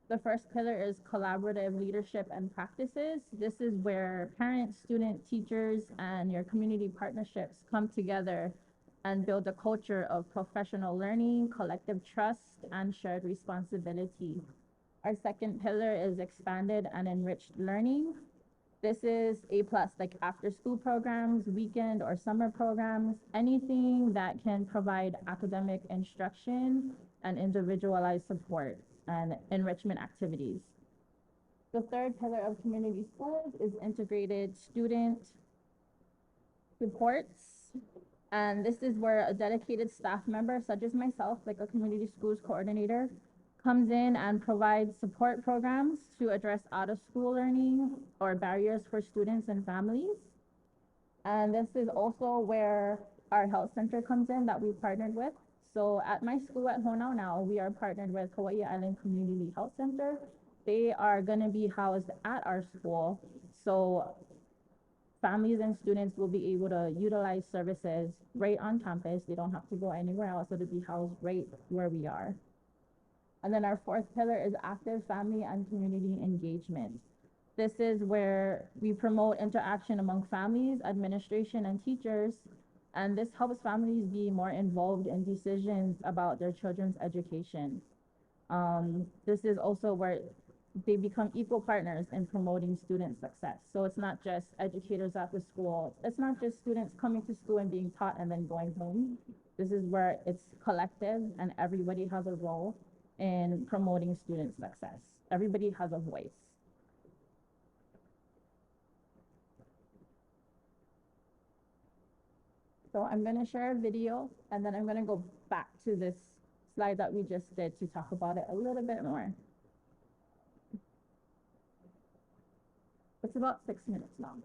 Speaker 1: The first pillar is collaborative leadership and practices. This is where parents, students, teachers, and your community partnerships come together and build a culture of professional learning, collective trust, and shared responsibility. Our second pillar is expanded and enriched learning. This is A plus, like after school programs, weekend or summer programs, anything that can provide academic instruction and individualized support and enrichment activities. The third pillar of community schools is integrated student supports. And this is where a dedicated staff member, such as myself, like a community schools coordinator, comes in and provides support programs to address out of school learning or barriers for students and families. And this is also where our health center comes in that we partnered with. So at my school at Honau now, we are partnered with Hawaii Island Community Health Center. They are going to be housed at our school. So families and students will be able to utilize services right on campus. They don't have to go anywhere else. So to be housed right where we are. And then our fourth pillar is active family and community engagement. This is where we promote interaction among families, administration, and teachers. And this helps families be more involved in decisions about their children's education. This is also where they become equal partners in promoting student success. So it's not just educators at the school. It's not just students coming to school and being taught and then going home. This is where it's collective and everybody has a role in promoting student success. Everybody has a voice. So I'm going to share a video and then I'm going to go back to this slide that we just did to talk about it a little bit more. It's about 6 minutes long.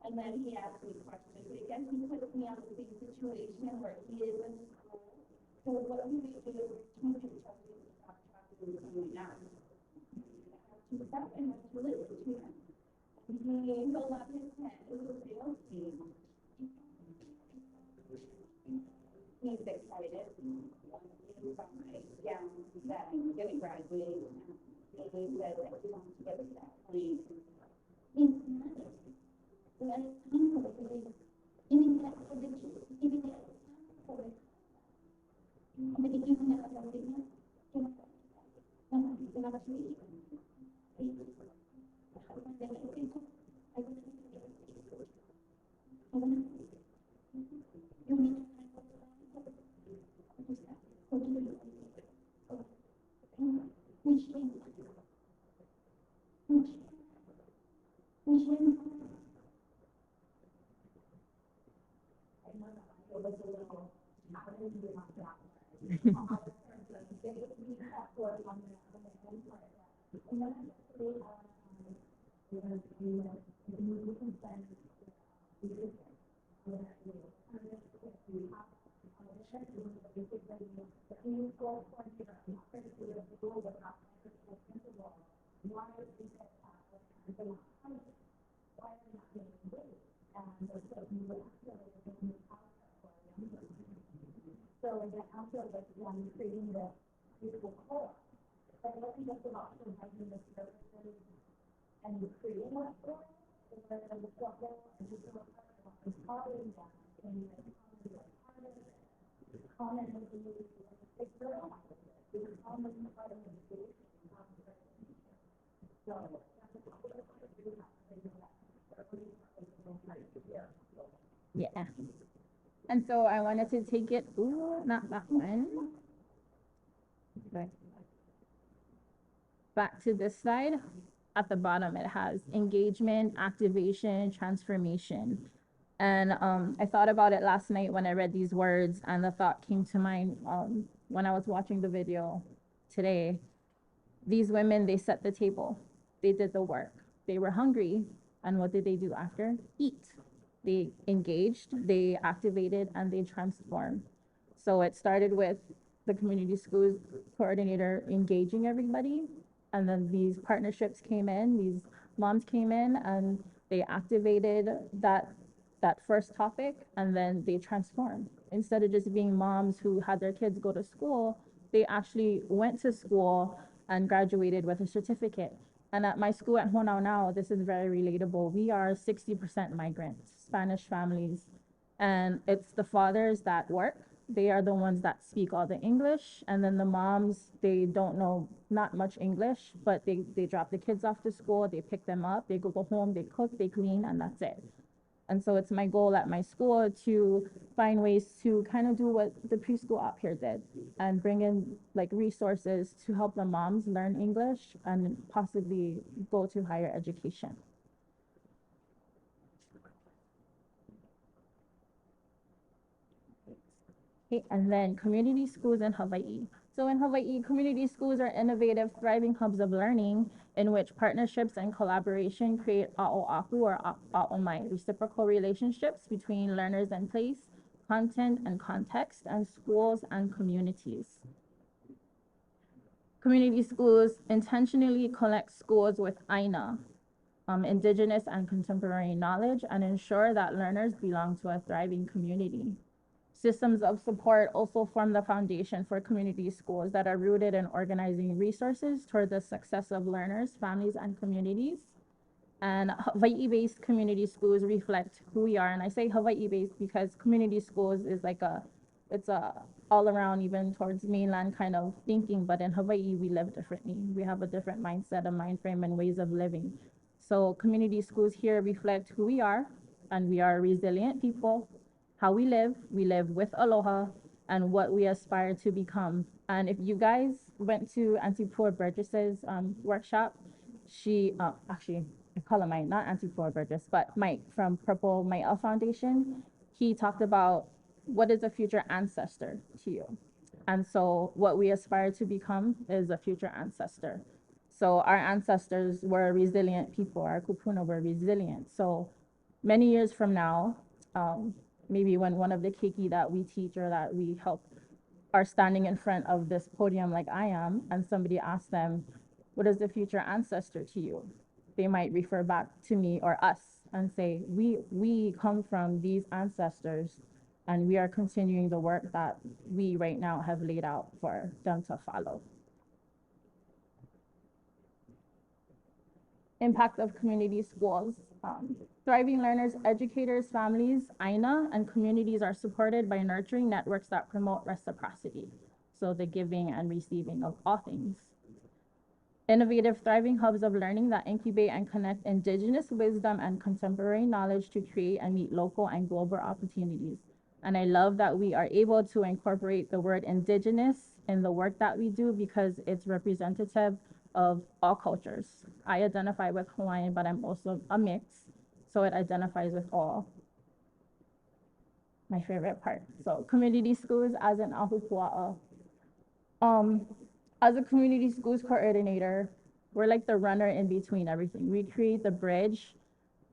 Speaker 1: And then he asked me questions. Again, he puts me on the same situation where he is in school. So what do we do with teachers stop talking to me now? To stop and to listen to him. He held up his head. It was a real team. He's excited. From my gown that I'm going to graduate. He said that he wants to get to that point. Yeah. And so I wanted to take it, ooh, not that one. But back to this side. At the bottom, it has engagement, activation, transformation. And I thought about it last night when I read these words, and the thought came to mind when I was watching the video today. These women, they set the table, they did the work, they were hungry, and what did they do after? Eat. They engaged, they activated, and they transformed. So it started with the community schools coordinator engaging everybody, and then these partnerships came in, these moms came in, and they activated that first topic, and then they transformed. Instead of just being moms who had their kids go to school, they actually went to school and graduated with a certificate. And at my school at Honau now, this is very relatable. We are 60% migrants, Spanish families, and it's the fathers that work. They are the ones that speak all the English, and then the moms, they don't know not much English, but they drop the kids off to school, they pick them up, they go home, they cook, they clean, and that's it. And so it's my goal at my school to find ways to kind of do what the preschool up here did and bring in like resources to help the moms learn English and possibly go to higher education. Okay, and then community schools in Hawaii. So in Hawaii, community schools are innovative, thriving hubs of learning in which partnerships and collaboration create a'o'aku or a'omai, reciprocal relationships between learners and place, content and context, and schools and communities. Community schools intentionally collect schools with aina, indigenous and contemporary knowledge, and ensure that learners belong to a thriving community. Systems of support also form the foundation for community schools that are rooted in organizing resources toward the success of learners, families, and communities. And Hawaii-based community schools reflect who we are. And I say Hawaii-based because community schools is like it's a all around, even towards mainland kind of thinking. But in Hawaii, we live differently. We have a different mindset, a mind frame, and ways of living. So community schools here reflect who we are, and we are resilient people. How we live with aloha, and what we aspire to become. And if you guys went to Auntie Poor Burgess's workshop, she actually I call him Mike, not Auntie Poor Burgess, but Mike from Purple Maya Foundation. He talked about what is a future ancestor to you. And so what we aspire to become is a future ancestor. So our ancestors were resilient people, our kupuna were resilient. So
Speaker 3: many years from now, maybe when one of the keiki that we teach or that we help are standing in front of this podium like I am, and somebody asks them, what is the future ancestor to you? They might refer back to me or us and say, we come from these ancestors and we are continuing the work that we right now have laid out for them to follow. Impact of community schools. Thriving learners, educators, families, AINA, and communities are supported by nurturing networks that promote reciprocity. So the giving and receiving of all things. Innovative, thriving hubs of learning that incubate and connect indigenous wisdom and contemporary knowledge to create and meet local and global opportunities. And I love that we are able to incorporate the word indigenous in the work that we do because it's representative of all cultures. I identify with Hawaiian, but I'm also a mix, so it identifies with all. My favorite part. So community schools as an ahupua'a. As a community schools coordinator, we're like the runner in between everything. We create the bridge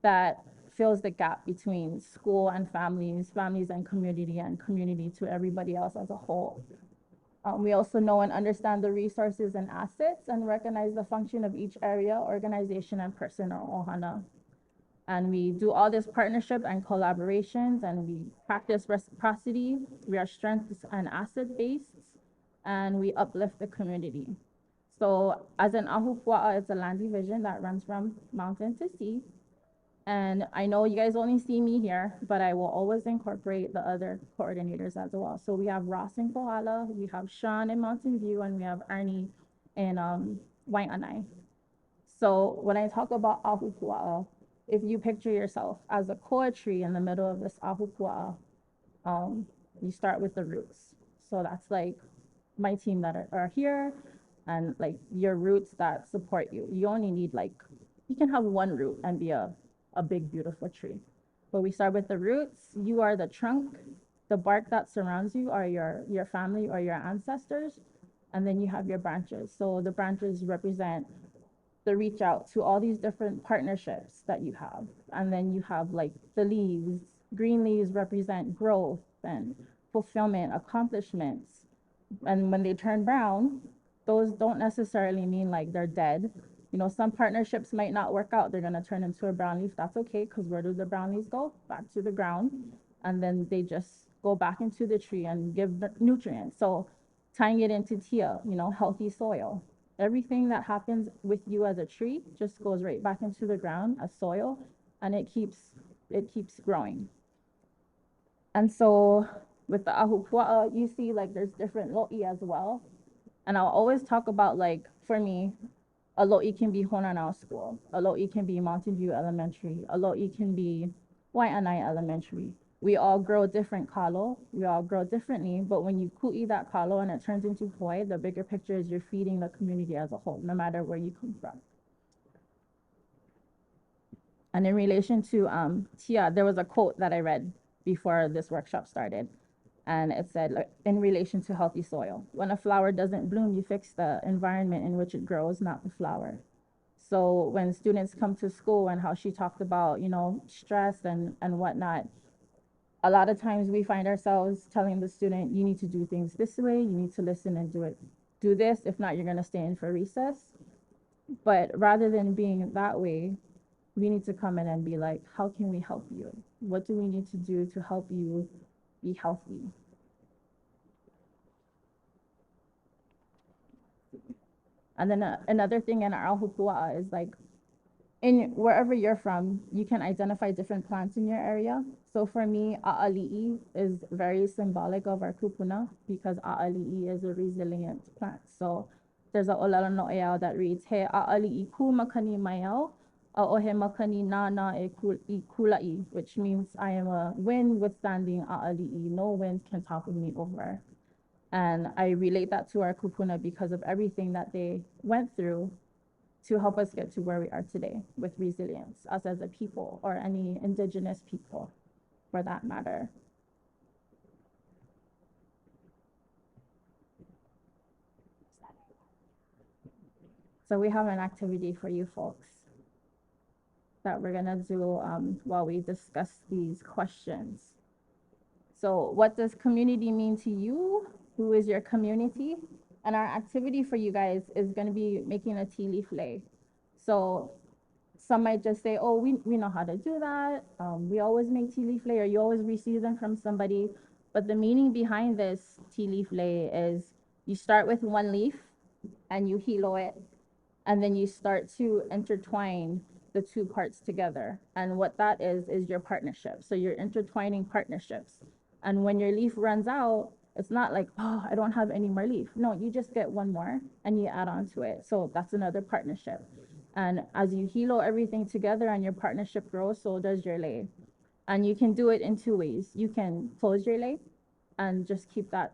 Speaker 3: that fills the gap between school and families, families and community to everybody else as a whole. We also know and understand the resources and assets and recognize the function of each area, organization, and person or ohana. And we do all this partnership and collaborations and we practice reciprocity. We are strengths and asset based and we uplift the community. So as an ahupua'a, it's a land division that runs from mountain to sea. And I know you guys only see me here, but I will always incorporate the other coordinators as well. So we have Ross in Kohala, we have Sean in Mountain View, and we have Ernie in Wai'anae. So when I talk about ahupua'a, if you picture yourself as a koa tree in the middle of this ahupua'a, you start with the roots. So that's like my team that are here and like your roots that support you. You only need like, you can have one root and be a big, beautiful tree. But we start with the roots. You are the trunk. The bark that surrounds you are your family or your ancestors. And then you have your branches. So the branches represent the reach out to all these different partnerships that you have. And then you have like the leaves. Green leaves represent growth and fulfillment, accomplishments. And when they turn brown, those don't necessarily mean like they're dead. You know, some partnerships might not work out. They're going to turn into a brown leaf. That's okay, because where do the brown leaves go? Back to the ground. And then they just go back into the tree and give nutrients. So tying it into Tia, you know, healthy soil. Everything that happens with you as a tree just goes right back into the ground as soil, and it keeps growing. And so with the ahupua'a, you see like there's different lo'i as well. And I'll always talk about like, for me, a lo'i can be Honanao School. A lo'i can be Mountain View Elementary. A lo'i can be Wai'anae Elementary. We all grow different kalo. We all grow differently, but when you ku'i that kalo and it turns into poi, the bigger picture is you're feeding the community as a whole, no matter where you come from. And in relation to Tia, there was a quote that I read before this workshop started. And it said, like, in relation to healthy soil, when a flower doesn't bloom, you fix the environment in which it grows, not the flower. So when students come to school and how she talked about, you know, stress and whatnot, a lot of times we find ourselves telling the student, you need to do things this way, you need to listen and do this. If not, you're going to stay in for recess. But rather than being that way, we need to come in and be like, how can we help you? What do we need to do to help you be healthy? And then another thing in our ahupua'a is like, in wherever you're from, you can identify different plants in your area. So for me, a'ali'i is very symbolic of our kupuna because a'ali'i is a resilient plant. So there's a olala no'eau that reads, he a'ali'i ku makani maiau, a'ohe makani na i kula'i, which means I am a wind withstanding a'ali'i. No wind can topple me over. And I relate that to our kupuna because of everything that they went through to help us get to where we are today with resilience, us as a people or any indigenous people for that matter. So we have an activity for you folks that we're gonna do while we discuss these questions. So what does community mean to you? Who is your community? And our activity for you guys is gonna be making a tea leaf lei. So some might just say, oh, we know how to do that. We always make tea leaf lei, or you always receive them from somebody. But the meaning behind this tea leaf lei is you start with one leaf and you hilo it, and then you start to intertwine the two parts together. And what that is your partnership. So you're intertwining partnerships. And when your leaf runs out, it's not like, oh, I don't have any more leaf. No, you just get one more and you add on to it. So that's another partnership. And as you hilo everything together and your partnership grows, so does your lei. And you can do it in two ways. You can close your lei and just keep that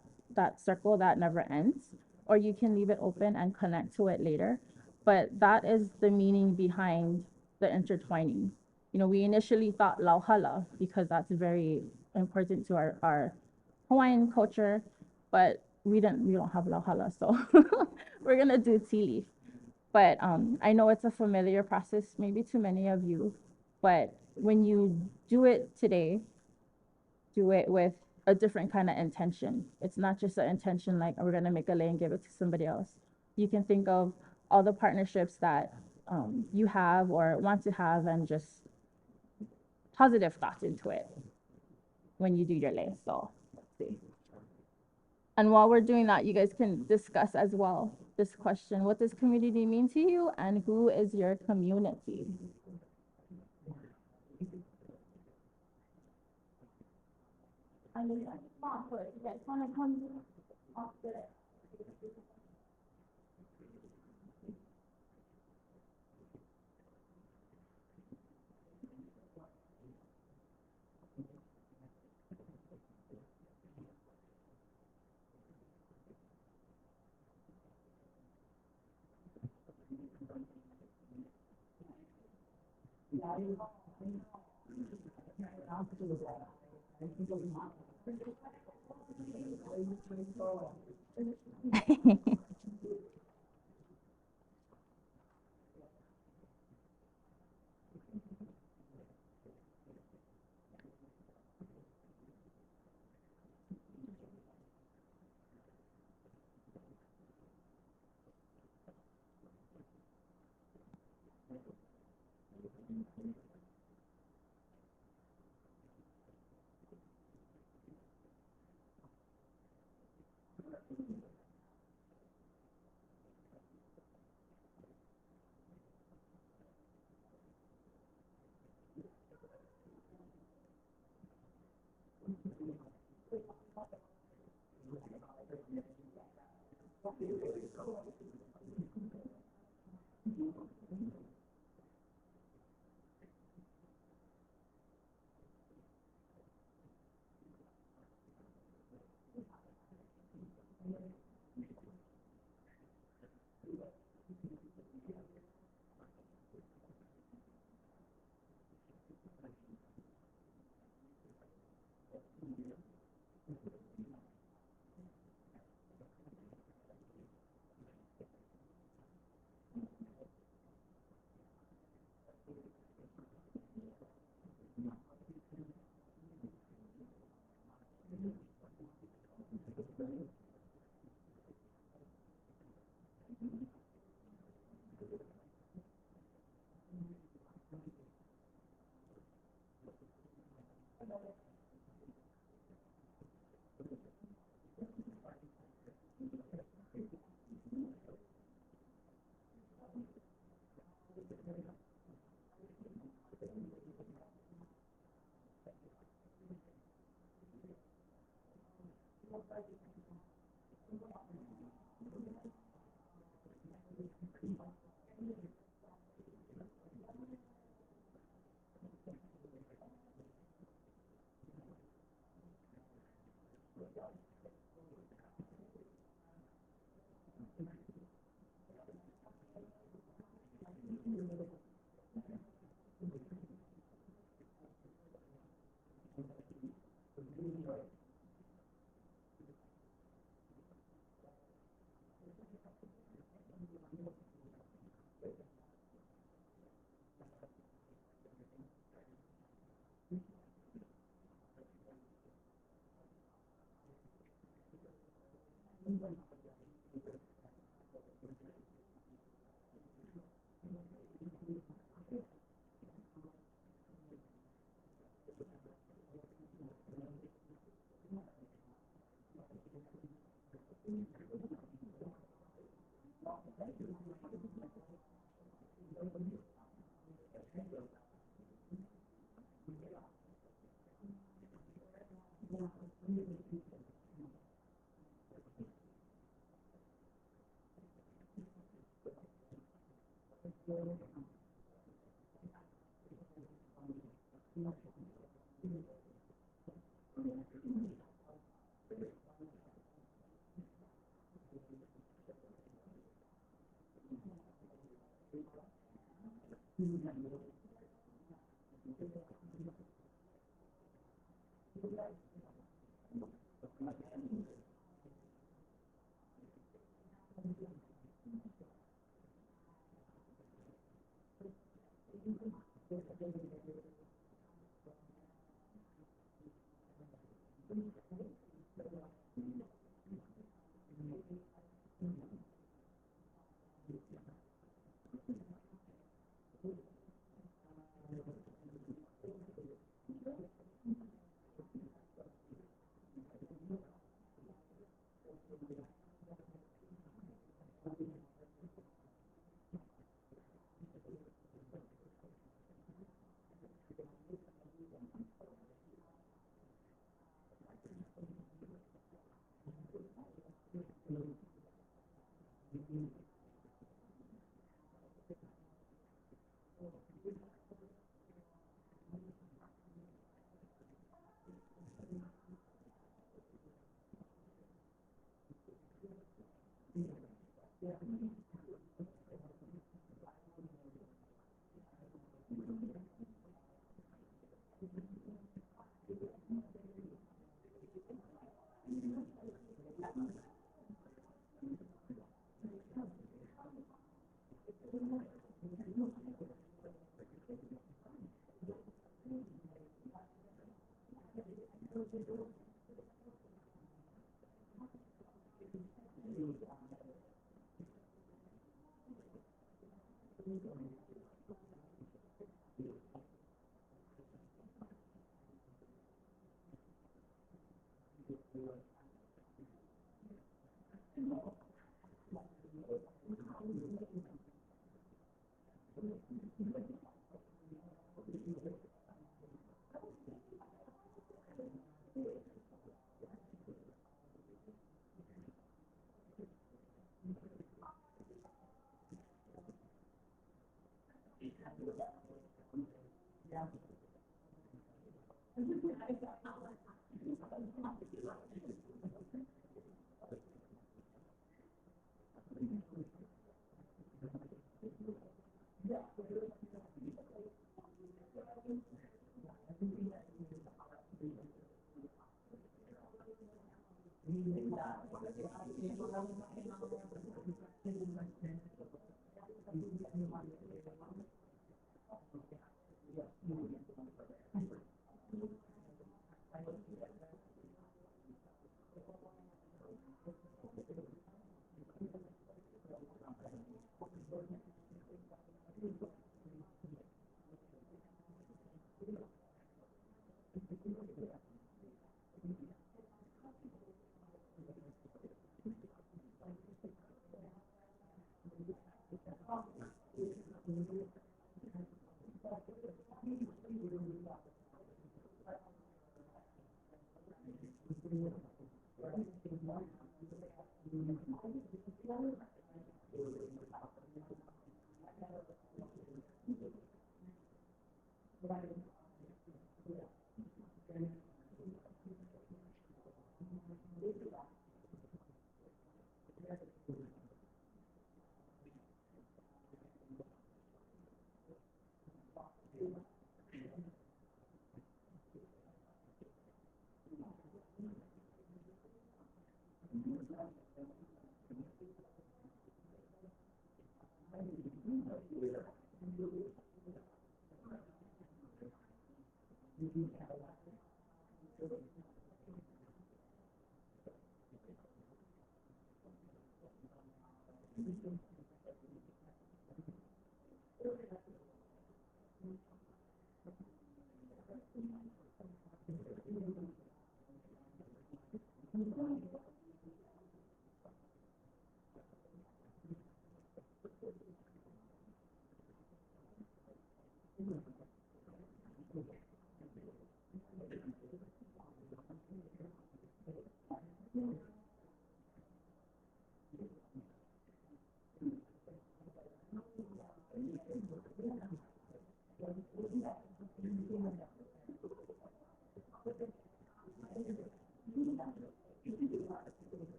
Speaker 3: circle that never ends, or you can leave it open and connect to it later. But that is the meaning behind the intertwining. You know, we initially thought lauhala because that's very important to our Hawaiian culture, but we don't have lauhala, so we're gonna do tea leaf. But I know it's a familiar process, maybe to many of you, but when you do it today, do it with a different kind of intention. It's not just an intention like, we're gonna make a lei and give it to somebody else. You can think of all the partnerships that you have or want to have, and just positive thoughts into it when you do your lei. So let's see. And while we're doing that, you guys can discuss as well this question: what does community mean to you, and who is your community? I mean, you guys want to come off the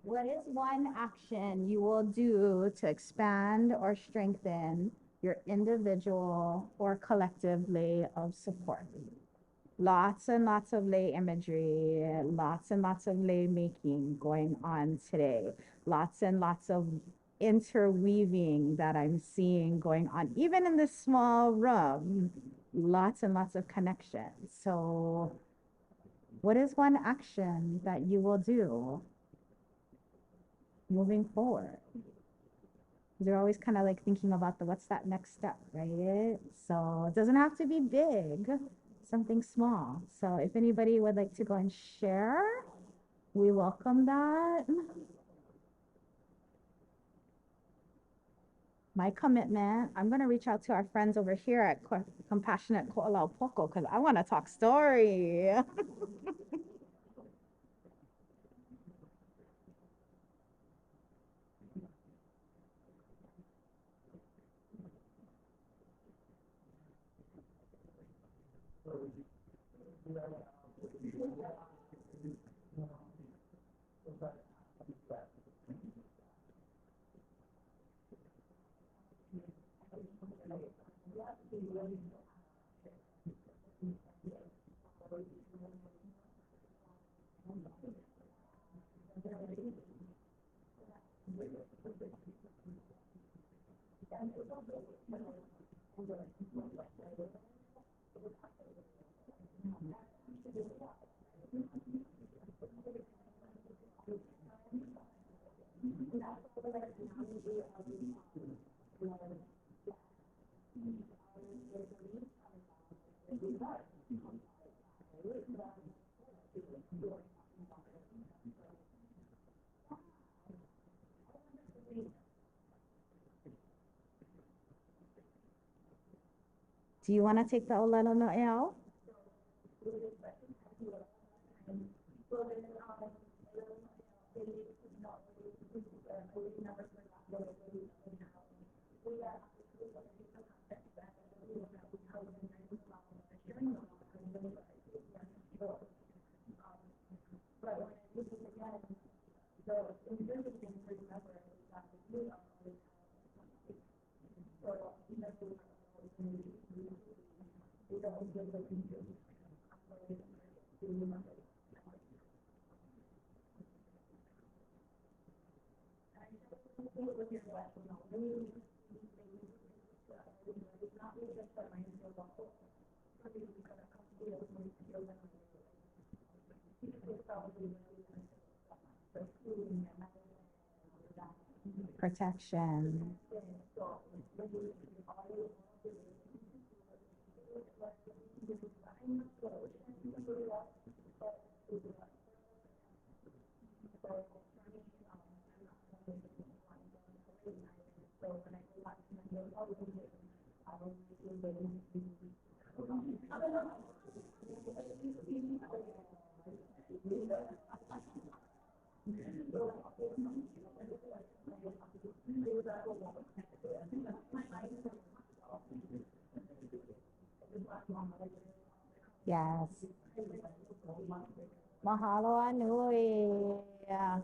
Speaker 1: What is one action you will do to expand or strengthen your individual or collective lay of support? Lots and lots of lay imagery, lots and lots of lay making going on today. Lots and lots of interweaving that I'm seeing going on, even in this small room. Lots and lots of connections. So, what is one action that you will do moving forward? They're always kind of like thinking about the what's that next step, right? So it doesn't have to be big, something small. So if anybody would like to go and share, we welcome that. My commitment, I'm going to reach out to our friends over here at Compassionate Ko'olaupoco because I want to talk story. Do you want to take the Olelo No'eo? Protection. Yes. Mahalo Anui. Yeah.